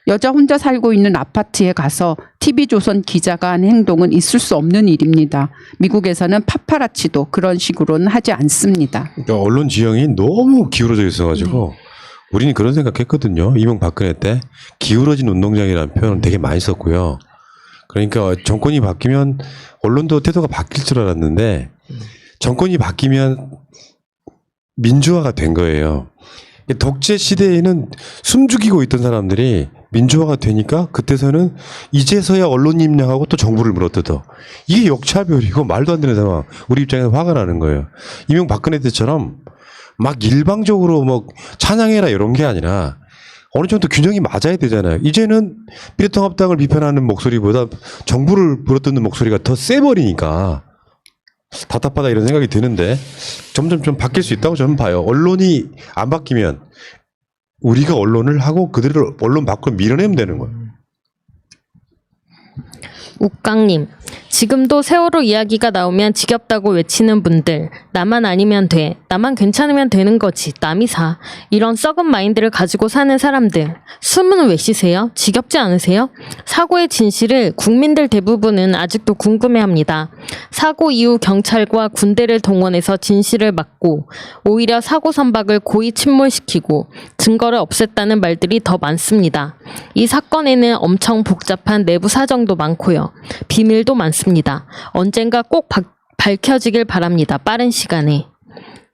여자 혼자 살고 있는 아파트에 가서 TV조선 기자가 한 행동은 있을 수 없는 일입니다. 미국에서는 파파라치도 그런 식으로는 하지 않습니다. 그러니까 언론 지형이 너무 기울어져 있어가지고 우리는 그런 생각했거든요. 이명박근혜 때 기울어진 운동장이라는 표현을 되게 많이 썼고요. 그러니까 정권이 바뀌면 언론도 태도가 바뀔 줄 알았는데 정권이 바뀌면 민주화가 된 거예요. 독재 시대에는 숨죽이고 있던 사람들이 민주화가 되니까 그때서는 이제서야 언론 입력하고 또 정부를 물어뜯어. 이게 역차별이고 말도 안 되는 상황. 우리 입장에서 화가 나는 거예요. 이명박근혜 때처럼 막 일방적으로 뭐 찬양해라 이런 게 아니라 어느 정도 균형이 맞아야 되잖아요. 이제는 미래통합당을 비판하는 목소리보다 정부를 물어뜯는 목소리가 더 세버리니까 답답하다 이런 생각이 드는데 점점 좀 바뀔 수 있다고 저는 봐요. 언론이 안 바뀌면 우리가 언론을 하고 그들을 언론 밖으로 밀어내면 되는 거예요. 욱강님, 지금도 세월호 이야기가 나오면 지겹다고 외치는 분들, 나만 아니면 돼, 나만 괜찮으면 되는 거지, 남이 사. 이런 썩은 마인드를 가지고 사는 사람들, 숨은 왜 쉬세요? 지겹지 않으세요? 사고의 진실을 국민들 대부분은 아직도 궁금해합니다. 사고 이후 경찰과 군대를 동원해서 진실을 막고 오히려 사고 선박을 고의 침몰시키고 증거를 없앴다는 말들이 더 많습니다. 이 사건에는 엄청 복잡한 내부 사정도 많고요. 비밀도 많습니다. 언젠가 꼭 밝혀지길 바랍니다. 빠른 시간에.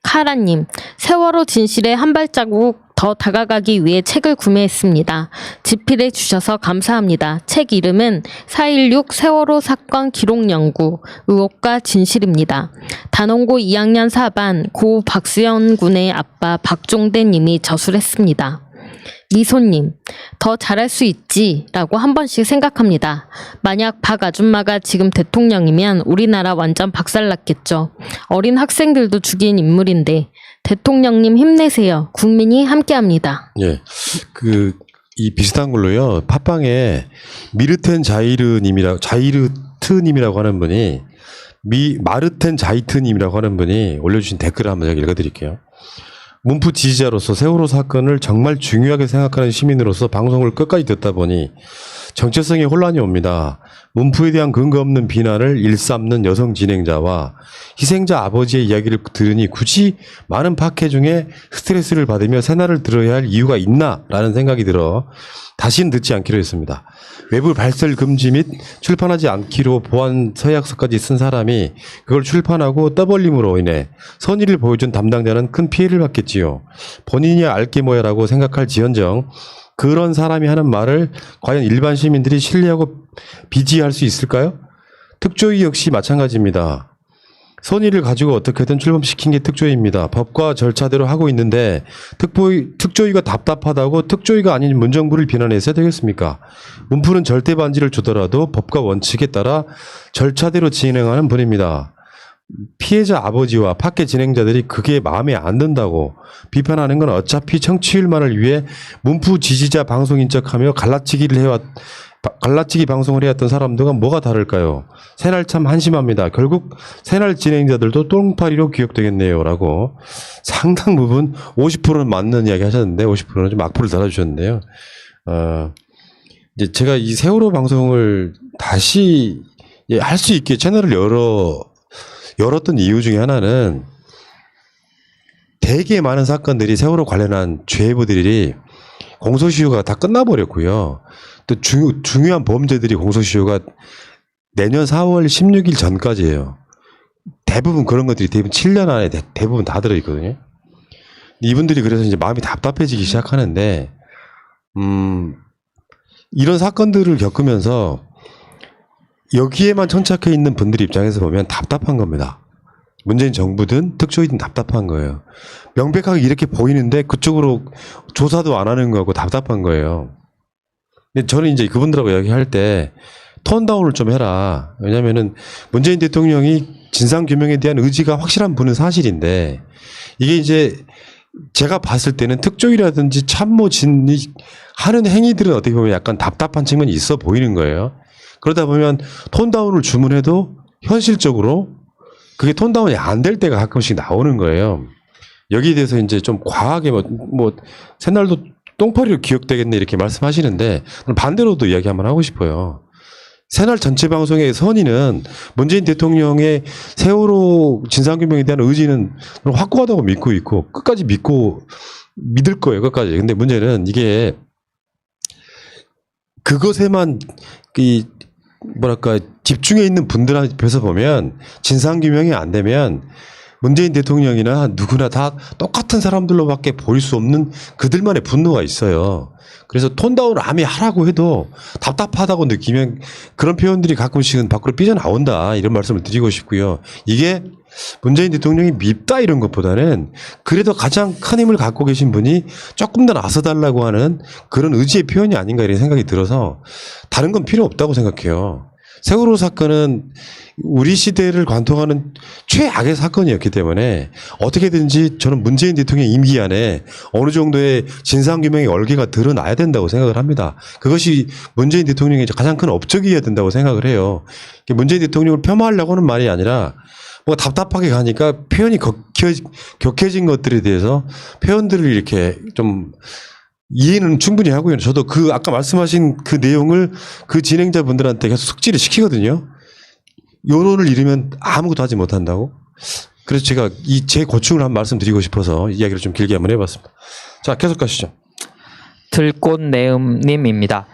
카라님, 세월호 진실에 한 발자국 더 다가가기 위해 책을 구매했습니다. 집필해 주셔서 감사합니다. 책 이름은 4.16 세월호 사건 기록 연구, 의혹과 진실입니다. 단원고 2학년 4반 고 박수현 군의 아빠 박종대 님이 저술했습니다. 미소님, 더 잘할 수 있지라고 한 번씩 생각합니다. 만약 박 아줌마가 지금 대통령이면 우리나라 완전 박살났겠죠. 어린 학생들도 죽인 인물인데 대통령님 힘내세요. 국민이 함께합니다. 예, 이 비슷한 걸로요. 팟빵에 미르텐 자이르트님이라고 하는 분이 마르텐 자이트님이라고 하는 분이 올려주신 댓글을 한번 제가 읽어드릴게요. 문프 지지자로서 세월호 사건을 정말 중요하게 생각하는 시민으로서 방송을 끝까지 듣다 보니 정체성에 혼란이 옵니다. 문프에 대한 근거 없는 비난을 일삼는 여성 진행자와 희생자 아버지의 이야기를 들으니 굳이 많은 팟캐 중에 스트레스를 받으며 새날을 들어야 할 이유가 있나? 라는 생각이 들어 다시는 듣지 않기로 했습니다. 외부 발설 금지 및 출판하지 않기로 보안 서약서까지 쓴 사람이 그걸 출판하고 떠벌림으로 인해 선의를 보여준 담당자는 큰 피해를 받겠지요. 본인이 알게 뭐야라고 생각할 지언정 그런 사람이 하는 말을 과연 일반 시민들이 신뢰하고 비지할 수 있을까요? 특조위 역시 마찬가지입니다. 선의를 가지고 어떻게든 출범시킨 게 특조위입니다. 법과 절차대로 하고 있는데 특조위가 답답하다고 특조위가 아닌 문정부를 비난해서 되겠습니까? 문프는 절대 반지를 주더라도 법과 원칙에 따라 절차대로 진행하는 분입니다. 피해자 아버지와 팟캐 진행자들이 그게 마음에 안 든다고 비판하는 건 어차피 청취율만을 위해 문프 지지자 방송인 척하며 갈라치기 방송을 해왔던 사람들과 뭐가 다를까요? 새날 참 한심합니다. 결국 새날 진행자들도 똥파리로 기억되겠네요. 라고 상당 부분 50%는 맞는 이야기 하셨는데 50%는 좀 악플을 달아주셨는데요. 이제 제가 이 세월호 방송을 다시 할 수 있게 채널을 열었던 이유 중에 하나는 되게 많은 사건들이 세월호 관련한 죄부들이 공소시효가 다 끝나버렸고요. 또 중요한 범죄들이 공소시효가 내년 4월 16일 전까지예요. 대부분 그런 것들이 대부분 7년 안에 대부분 다 들어있거든요. 이분들이 그래서 이제 마음이 답답해지기 시작하는데, 이런 사건들을 겪으면서 여기에만 천착해 있는 분들 입장에서 보면 답답한 겁니다. 문재인 정부든 특조위든 답답한 거예요. 명백하게 이렇게 보이는데 그쪽으로 조사도 안 하는 거고 답답한 거예요. 근데 저는 이제 그분들하고 이야기할 때 톤다운을 좀 해라. 왜냐면은 문재인 대통령이 진상규명에 대한 의지가 확실한 분은 사실인데 이게 이제 제가 봤을 때는 특조위라든지 참모진이 하는 행위들은 어떻게 보면 약간 답답한 측면이 있어 보이는 거예요. 그러다 보면 톤다운을 주문해도 현실적으로 그게 톤다운이 안 될 때가 가끔씩 나오는 거예요. 여기에 대해서 이제 좀 과하게 새날도 똥파리로 기억되겠네 이렇게 말씀하시는데 반대로도 이야기 한번 하고 싶어요. 새날 전체 방송의 선의는 문재인 대통령의 세월호 진상규명에 대한 의지는 확고하다고 믿고 있고 끝까지 믿을 거예요. 끝까지. 근데 문제는 이게 그것에만 집중해 있는 분들 앞에서 보면 진상규명이 안 되면 문재인 대통령이나 누구나 다 똑같은 사람들로밖에 보일 수 없는 그들만의 분노가 있어요. 그래서 톤다운을 암이 하라고 해도 답답하다고 느끼면 그런 표현들이 가끔씩은 밖으로 삐져나온다 이런 말씀을 드리고 싶고요. 이게 문재인 대통령이 밉다 이런 것보다는 그래도 가장 큰 힘을 갖고 계신 분이 조금 더 나서달라고 하는 그런 의지의 표현이 아닌가 이런 생각이 들어서 다른 건 필요 없다고 생각해요. 세월호 사건은 우리 시대를 관통하는 최악의 사건이었기 때문에 어떻게든지 저는 문재인 대통령 임기 안에 어느 정도의 진상규명의 얼개가 드러나야 된다고 생각을 합니다. 그것이 문재인 대통령의 가장 큰 업적이어야 된다고 생각을 해요. 문재인 대통령을 폄하하려고 하는 말이 아니라 뭐 답답하게 가니까 표현이 격해진 것들에 대해서 표현들을 이렇게 좀 이해는 충분히 하고요. 저도 그 아까 말씀하신 그 내용을 그 진행자분들한테 계속 숙지를 시키거든요. 여론을 잃으면 아무것도 하지 못한다고. 그래서 제가 제 고충을 한 말씀 드리고 싶어서 이야기를 좀 길게 한번 해봤습니다. 자, 계속 가시죠. 들꽃내음님입니다.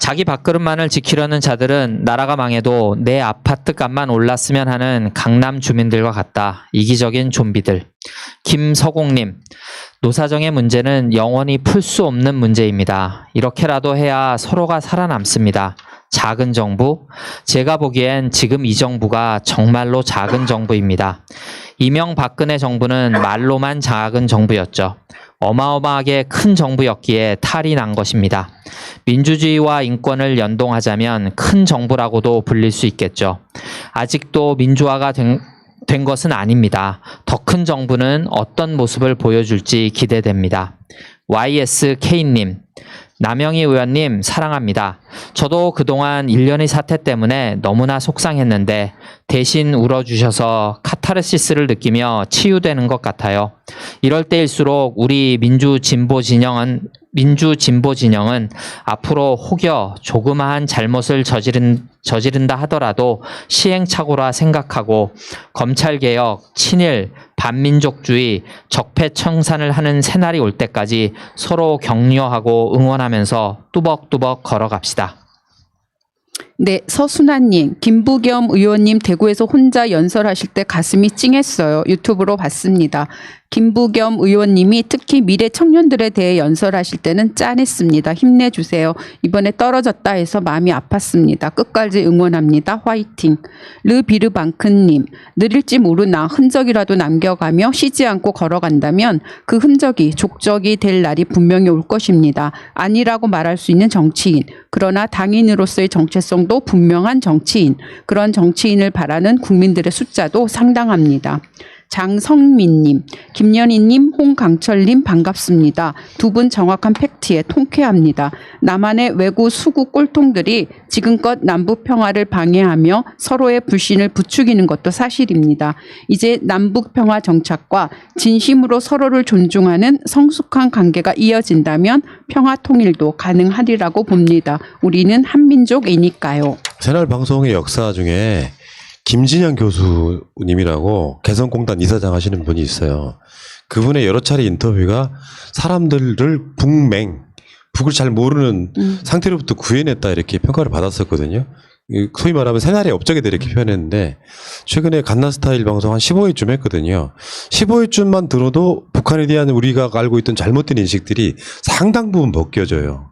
자기 밥그릇만을 지키려는 자들은 나라가 망해도 내 아파트 값만 올랐으면 하는 강남 주민들과 같다. 이기적인 좀비들. 김서공님. 노사정의 문제는 영원히 풀 수 없는 문제입니다. 이렇게라도 해야 서로가 살아남습니다. 작은 정부? 제가 보기엔 지금 이 정부가 정말로 작은 정부입니다. 이명박근혜 정부는 말로만 작은 정부였죠. 어마어마하게 큰 정부였기에 탈이 난 것입니다. 민주주의와 인권을 연동하자면 큰 정부라고도 불릴 수 있겠죠. 아직도 민주화가 된 것은 아닙니다. 더 큰 정부는 어떤 모습을 보여줄지 기대됩니다. YSK님, 남영희 의원님 사랑합니다. 저도 그동안 1년의 사태 때문에 너무나 속상했는데 대신 울어주셔서 카타르시스를 느끼며 치유되는 것 같아요. 이럴 때일수록 우리 민주 진보 진영은 앞으로 혹여 조그마한 잘못을 저지른다 하더라도 시행착오라 생각하고 검찰개혁, 친일, 반민족주의, 적폐청산을 하는 새날이 올 때까지 서로 격려하고 응원하면서 뚜벅뚜벅 걸어갑시다. 네, 서순아님, 김부겸 의원님 대구에서 혼자 연설하실 때 가슴이 찡했어요. 유튜브로 봤습니다. 김부겸 의원님이 특히 미래 청년들에 대해 연설하실 때는 짠했습니다. 힘내주세요. 이번에 떨어졌다 해서 마음이 아팠습니다. 끝까지 응원합니다. 화이팅. 르비르방크님, 느릴지 모르나 흔적이라도 남겨가며 쉬지 않고 걸어간다면 그 흔적이 족적이 될 날이 분명히 올 것입니다. 아니라고 말할 수 있는 정치인, 그러나 당인으로서의 정체성도 분명한 정치인, 그런 정치인을 바라는 국민들의 숫자도 상당합니다. 장성민님, 김연희님, 홍강철님 반갑습니다. 두 분 정확한 팩트에 통쾌합니다. 남한의 외구 수구 꼴통들이 지금껏 남북평화를 방해하며 서로의 불신을 부추기는 것도 사실입니다. 이제 남북평화 정착과 진심으로 서로를 존중하는 성숙한 관계가 이어진다면 평화 통일도 가능하리라고 봅니다. 우리는 한민족이니까요. 새날 방송의 역사 중에 김진영 교수님이라고 개성공단 이사장 하시는 분이 있어요. 그분의 여러 차례 인터뷰가 사람들을 북을 잘 모르는 상태로부터 구해냈다 이렇게 평가를 받았었거든요. 소위 말하면 새날의 업적이다 이렇게 표현했는데 최근에 갓나스타일 방송 한 15회쯤 했거든요. 15회쯤만 들어도 북한에 대한 우리가 알고 있던 잘못된 인식들이 상당 부분 벗겨져요.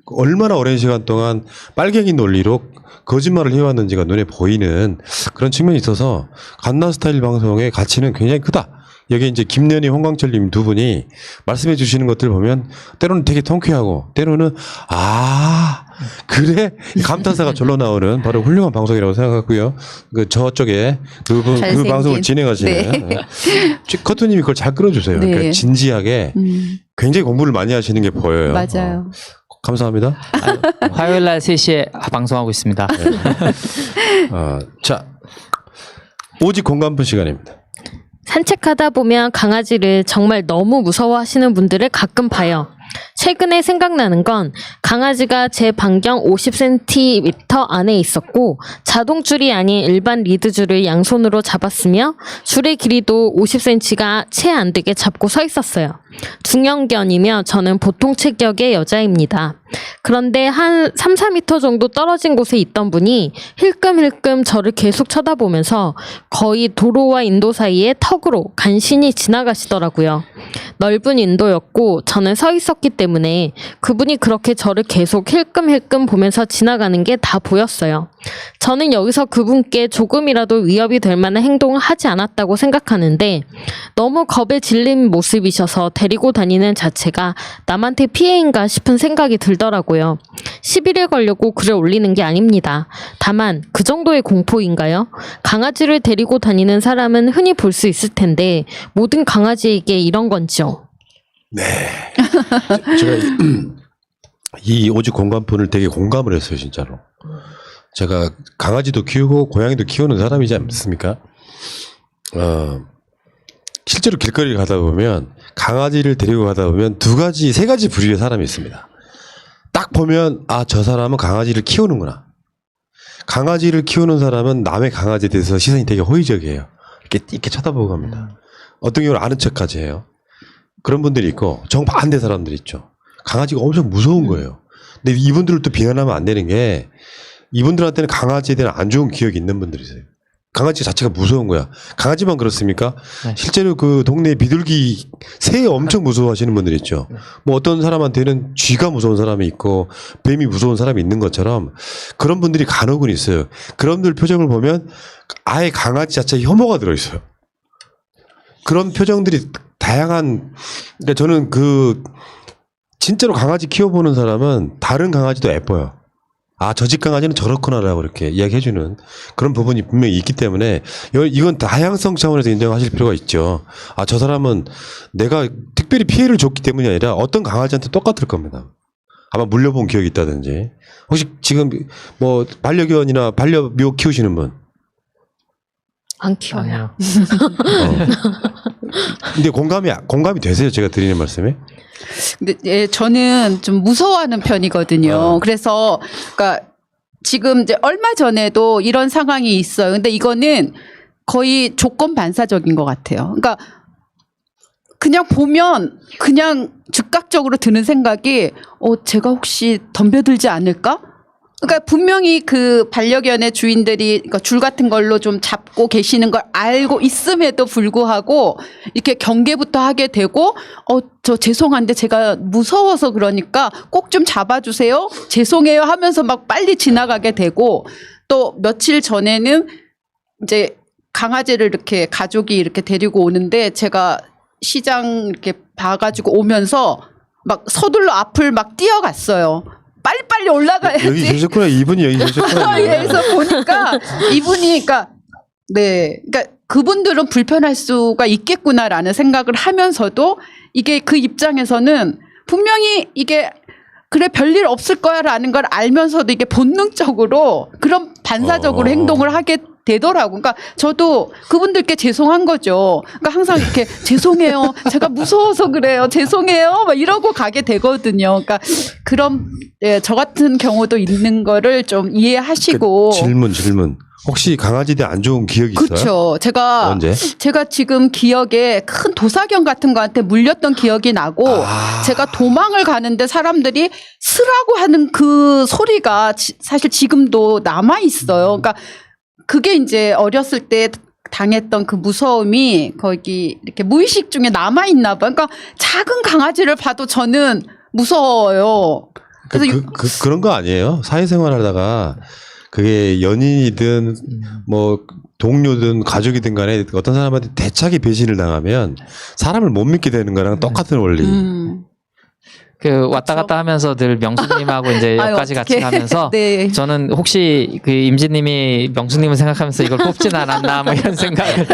얼마나 오랜 시간 동안 빨갱이 논리로 거짓말을 해왔는지가 눈에 보이는 그런 측면이 있어서 갓나스타일 방송의 가치는 굉장히 크다. 여기 이제 김연희, 홍광철님 두 분이 말씀해 주시는 것들 보면 때로는 되게 통쾌하고 때로는 그래 감탄사가 절로 나오는 바로 훌륭한 방송이라고 생각하고요. 그 저쪽에 그 방송을 진행하시는 커트님이 그걸 잘 끌어주세요. 네. 그러니까 진지하게 굉장히 공부를 많이 하시는 게 보여요. 맞아요. 감사합니다. 화요일 날 3시에 방송하고 있습니다. 자, 오직 공감분 시간입니다. 산책하다 보면 강아지를 정말 너무 무서워하시는 분들을 가끔 봐요. 최근에 생각나는 건 강아지가 제 반경 50cm 안에 있었고 자동줄이 아닌 일반 리드줄을 양손으로 잡았으며 줄의 길이도 50cm가 채 안 되게 잡고 서 있었어요. 중형견이며 저는 보통 체격의 여자입니다. 그런데 한 3, 4m 정도 떨어진 곳에 있던 분이 힐끔힐끔 저를 계속 쳐다보면서 거의 도로와 인도 사이에 턱으로 간신히 지나가시더라고요. 넓은 인도였고 저는 서 있었기 때문에 때문에 그분이 그렇게 저를 계속 힐끔힐끔 보면서 지나가는 게 다 보였어요. 저는 여기서 그분께 조금이라도 위협이 될 만한 행동을 하지 않았다고 생각하는데 너무 겁에 질린 모습이셔서 데리고 다니는 자체가 남한테 피해인가 싶은 생각이 들더라고요. 시비를 걸려고 글을 올리는 게 아닙니다. 다만 그 정도의 공포인가요? 강아지를 데리고 다니는 사람은 흔히 볼 수 있을 텐데 모든 강아지에게 이런 건지요? 네. 제가 이 오직 공감분을 되게 공감을 했어요, 진짜로. 제가 강아지도 키우고 고양이도 키우는 사람이지 않습니까? 실제로 길거리를 가다 보면 강아지를 데리고 가다 보면 세 가지 부류의 사람이 있습니다. 딱 보면 저 사람은 강아지를 키우는구나. 강아지를 키우는 사람은 남의 강아지에 대해서 시선이 되게 호의적이에요. 이렇게 쳐다보고 갑니다. 어떤 경우는 아는 척까지 해요. 그런 분들이 있고 정반대 사람들이 있죠. 강아지가 엄청 무서운 거예요. 근데 이분들을 또 비난하면 안 되는 게 이분들한테는 강아지에 대한 안 좋은 기억이 있는 분들이세요. 강아지 자체가 무서운 거야. 강아지만 그렇습니까? 네. 실제로 그 동네 비둘기, 새 엄청 무서워하시는 분들 있죠. 뭐 어떤 사람한테는 쥐가 무서운 사람이 있고 뱀이 무서운 사람이 있는 것처럼 그런 분들이 간혹은 있어요. 그런 분들 표정을 보면 아예 강아지 자체에 혐오가 들어있어요. 그런 표정들이 다양한, 그러니까 저는 진짜로 강아지 키워보는 사람은 다른 강아지도 예뻐요. 저 집 강아지는 저렇구나라고 이렇게 이야기해주는 그런 부분이 분명히 있기 때문에 이건 다양성 차원에서 인정하실 필요가 있죠. 저 사람은 내가 특별히 피해를 줬기 때문이 아니라 어떤 강아지한테 똑같을 겁니다. 아마 물려본 기억이 있다든지. 혹시 지금 뭐 반려견이나 반려묘 키우시는 분? 안 키워요. 근데 공감이 되세요? 제가 드리는 말씀에? 근데 예, 저는 좀 무서워하는 편이거든요. 그래서 그러니까 지금 이제 얼마 전에도 이런 상황이 있어요. 근데 이거는 거의 조건 반사적인 것 같아요. 그러니까 그냥 보면 그냥 즉각적으로 드는 생각이 제가 혹시 덤벼들지 않을까? 그러니까 분명히 그 반려견의 주인들이 그러니까 줄 같은 걸로 좀 잡고 계시는 걸 알고 있음에도 불구하고 이렇게 경계부터 하게 되고 저 죄송한데 제가 무서워서 그러니까 꼭 좀 잡아주세요. 죄송해요 하면서 막 빨리 지나가게 되고 또 며칠 전에는 이제 강아지를 이렇게 가족이 이렇게 데리고 오는데 제가 시장 이렇게 봐가지고 오면서 막 서둘러 앞을 막 뛰어갔어요. 빨리빨리 올라가야지. 여기 계셨구나. 이분이 여기 계셨구나. 그래서 보니까 이분이 그러니까 그분들은 불편할 수가 있겠구나라는 생각을 하면서도 이게 그 입장에서는 분명히 이게 그래 별일 없을 거야라는 걸 알면서도 이게 본능적으로 그런 반사적으로 행동을 하게 되더라고. 그러니까 저도 그분들께 죄송한 거죠. 그러니까 항상 이렇게 죄송해요. 제가 무서워서 그래요. 죄송해요. 막 이러고 가게 되거든요. 그러니까 그런 저 같은 경우도 있는 거를 좀 이해하시고. 질문. 혹시 강아지에 대한 안 좋은 기억이 있어요? 그렇죠. 언제? 제가 지금 기억에 큰 도사견 같은 거한테 물렸던 기억이 나고 제가 도망을 가는데 사람들이 쓰라고 하는 그 소리가 사실 지금도 남아 있어요. 그러니까 그게 이제 어렸을 때 당했던 그 무서움이 거기 이렇게 무의식 중에 남아 있나 봐요. 그러니까 작은 강아지를 봐도 저는 무서워요. 그래서 그런 거 아니에요? 사회생활 하다가 그게 연인이든 뭐 동료든 가족이든 간에 어떤 사람한테 대차게 배신을 당하면 사람을 못 믿게 되는 거랑 똑같은 원리. 그 왔다 갔다 하면서 늘 명수님하고 이제 여기까지 같이 가면서 네. 저는 혹시 그 임진님이 명수님을 생각하면서 이걸 뽑진 않았나 뭐 이런 생각을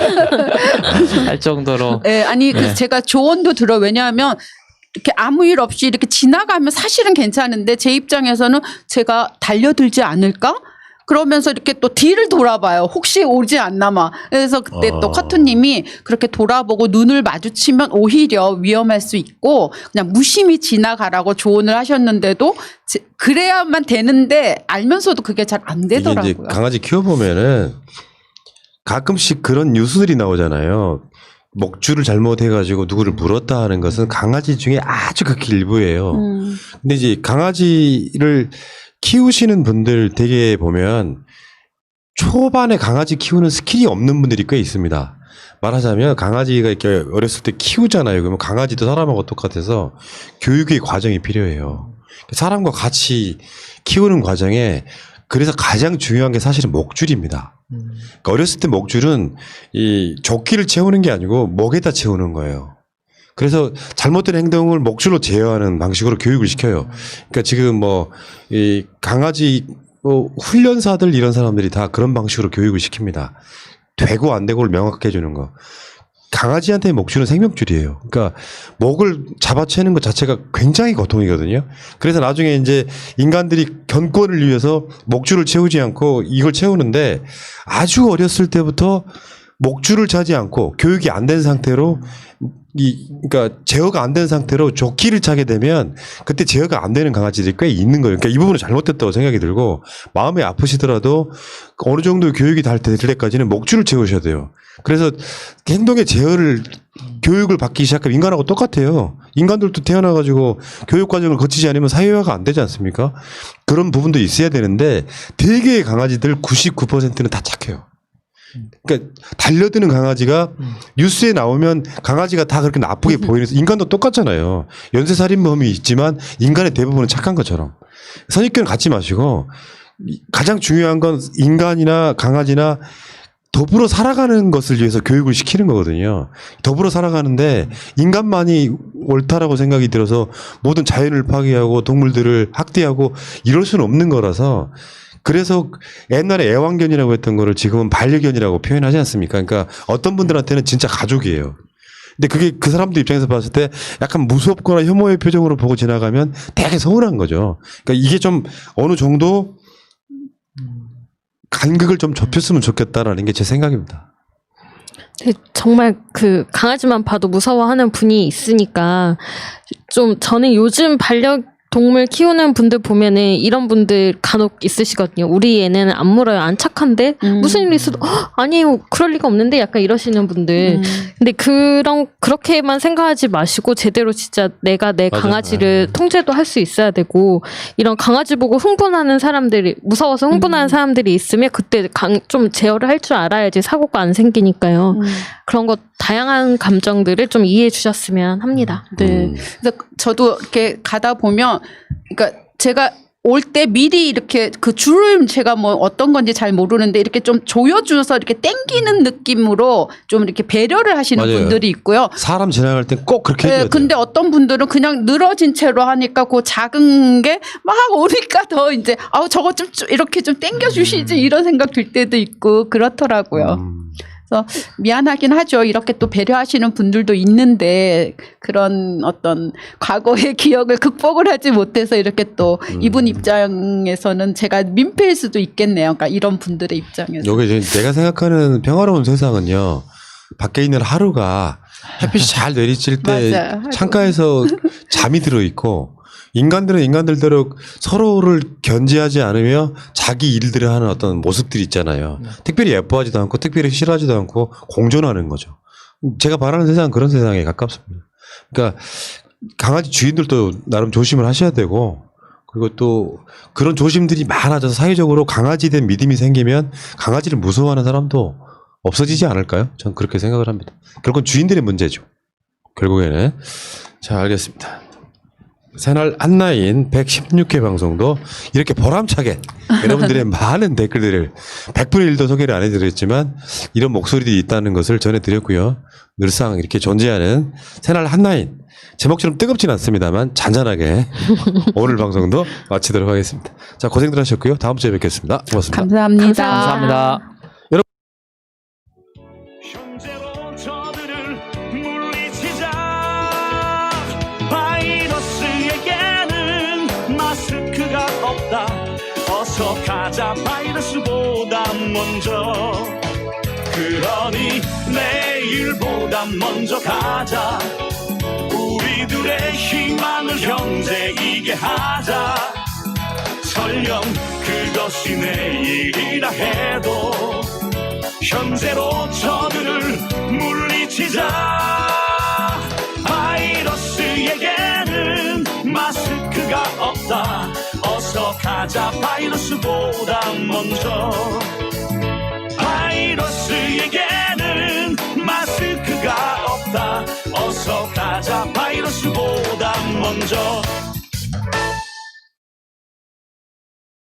할 정도로. 네, 아니 그래서 제가 조언도 들어요. 왜냐하면 이렇게 아무 일 없이 이렇게 지나가면 사실은 괜찮은데 제 입장에서는 제가 달려들지 않을까? 그러면서 이렇게 또 뒤를 돌아봐요. 혹시 오지 않나마. 그래서 그때 또 커튼님이 그렇게 돌아보고 눈을 마주치면 오히려 위험할 수 있고 그냥 무심히 지나가라고 조언을 하셨는데도 그래야만 되는데 알면서도 그게 잘 안 되더라고요. 이게 이제 강아지 키워보면은 가끔씩 그런 뉴스들이 나오잖아요. 먹줄을 잘못해가지고 누구를 물었다 하는 것은 강아지 중에 아주 극히 일부예요. 근데 이제 강아지를 키우시는 분들 되게 보면 초반에 강아지 키우는 스킬이 없는 분들이 꽤 있습니다. 말하자면 강아지가 이렇게 어렸을 때 키우잖아요. 그러면 강아지도 사람하고 똑같아서 교육의 과정이 필요해요. 사람과 같이 키우는 과정에 그래서 가장 중요한 게 사실은 목줄입니다. 그러니까 어렸을 때 목줄은 이 조끼를 채우는 게 아니고 목에다 채우는 거예요. 그래서 잘못된 행동을 목줄로 제어하는 방식으로 교육을 시켜요. 그러니까 지금 뭐 이 강아지 훈련사들 이런 사람들이 다 그런 방식으로 교육을 시킵니다. 되고 안 되고를 명확하게 해주는 거. 강아지한테 목줄은 생명줄이에요. 그러니까 목을 잡아채는 것 자체가 굉장히 고통이거든요. 그래서 나중에 이제 인간들이 견권을 위해서 목줄을 채우지 않고 이걸 채우는데 아주 어렸을 때부터 목줄을 차지 않고 교육이 안 된 상태로 그러니까 제어가 안 된 상태로 조끼를 차게 되면 그때 제어가 안 되는 강아지들이 꽤 있는 거예요. 그러니까 이 부분은 잘못됐다고 생각이 들고 마음이 아프시더라도 어느 정도 교육이 될 때까지는 목줄을 채우셔야 돼요. 그래서 행동의 제어를 교육을 받기 시작하면 인간하고 똑같아요. 인간들도 태어나가지고 교육 과정을 거치지 않으면 사회화가 안 되지 않습니까? 그런 부분도 있어야 되는데 대개의 강아지들 99%는 다 착해요. 그러니까 달려드는 강아지가 뉴스에 나오면 강아지가 다 그렇게 나쁘게 보이는 인간도 똑같잖아요. 연쇄살인범이 있지만 인간의 대부분은 착한 것처럼 선입견을 갖지 마시고 가장 중요한 건 인간이나 강아지나 더불어 살아가는 것을 위해서 교육을 시키는 거거든요. 더불어 살아가는데 인간만이 옳다라고 생각이 들어서 모든 자연을 파괴하고 동물들을 학대하고 이럴 수는 없는 거라서 그래서 옛날에 애완견이라고 했던 거를 지금은 반려견이라고 표현하지 않습니까? 그러니까 어떤 분들한테는 진짜 가족이에요. 근데 그게 그 사람들 입장에서 봤을 때 약간 무섭거나 혐오의 표정으로 보고 지나가면 되게 서운한 거죠. 그러니까 이게 좀 어느 정도 간극을 좀 좁혔으면 좋겠다라는 게 제 생각입니다. 네, 정말 그 강아지만 봐도 무서워하는 분이 있으니까 좀 저는 요즘 반려동물 키우는 분들 보면은 이런 분들 간혹 있으시거든요. 우리 애는 안 물어요. 안 착한데 무슨 일이 있어도 아니에요. 그럴 리가 없는데 약간 이러시는 분들. 근데 그렇게만 생각하지 마시고 제대로 진짜 내가 내 맞아요. 강아지를 통제도 할 수 있어야 되고 이런 강아지 보고 흥분하는 사람들이 무서워서 흥분하는 사람들이 있으면 그때 좀 제어를 할 줄 알아야지 사고가 안 생기니까요. 그런 것 다양한 감정들을 좀 이해해 주셨으면 합니다. 네. 그래서 저도 이렇게 가다 보면, 그러니까 제가 올 때 미리 이렇게 그 줄을 제가 뭐 어떤 건지 잘 모르는데 이렇게 좀 조여줘서 이렇게 땡기는 느낌으로 좀 이렇게 배려를 하시는 맞아요. 분들이 있고요. 사람 지나갈 땐 꼭 그렇게 해줘야 네, 돼요. 근데 어떤 분들은 그냥 늘어진 채로 하니까 그 작은 게 막 오니까 더 이제 아우 저거 좀 이렇게 좀 땡겨주시지 이런 생각 들 때도 있고 그렇더라고요. 그래서 미안하긴 하죠. 이렇게 또 배려하시는 분들도 있는데 그런 어떤 과거의 기억을 극복을 하지 못해서 이렇게 또 이분 입장에서는 제가 민폐일 수도 있겠네요. 그러니까 이런 분들의 입장에서. 요게 내가 생각하는 평화로운 세상은요. 밖에 있는 하루가 햇빛이 잘 내리칠 때 맞아요. 창가에서 잠이 들어 있고 인간들은 인간들대로 서로를 견제하지 않으며 자기 일들을 하는 어떤 모습들이 있잖아요. 특별히 예뻐하지도 않고 특별히 싫어하지도 않고 공존하는 거죠. 제가 바라는 세상은 그런 세상에 가깝습니다. 그러니까 강아지 주인들도 나름 조심을 하셔야 되고 그리고 또 그런 조심들이 많아져서 사회적으로 강아지에 대한 믿음이 생기면 강아지를 무서워하는 사람도 없어지지 않을까요? 전 그렇게 생각을 합니다. 결국은 주인들의 문제죠. 결국에는. 자, 알겠습니다. 새날 한나인 116회 방송도 이렇게 보람차게 여러분들의 많은 댓글들을 100분의 1도 소개를 안 해드렸지만 이런 목소리들이 있다는 것을 전해드렸고요. 늘상 이렇게 존재하는 새날 한나인 제목처럼 뜨겁진 않습니다만 잔잔하게 오늘 방송도 마치도록 하겠습니다. 자, 고생들 하셨고요. 다음 주에 뵙겠습니다. 고맙습니다. 감사합니다. 감사합니다. 현재로 저들을 물리치자. 바이러스에게는 마스크가 없다. 어서 가자 바이러스보다 먼저. 그러니 내일보다 먼저 가자. 우리들의 희망을 형제이게 하자. 설령 그것이 내일이라 해도 현재로 저들을 물리치자. 바이러스에게는 마스크가 없다. 어서 가자 바이러스보다 먼저. 먼저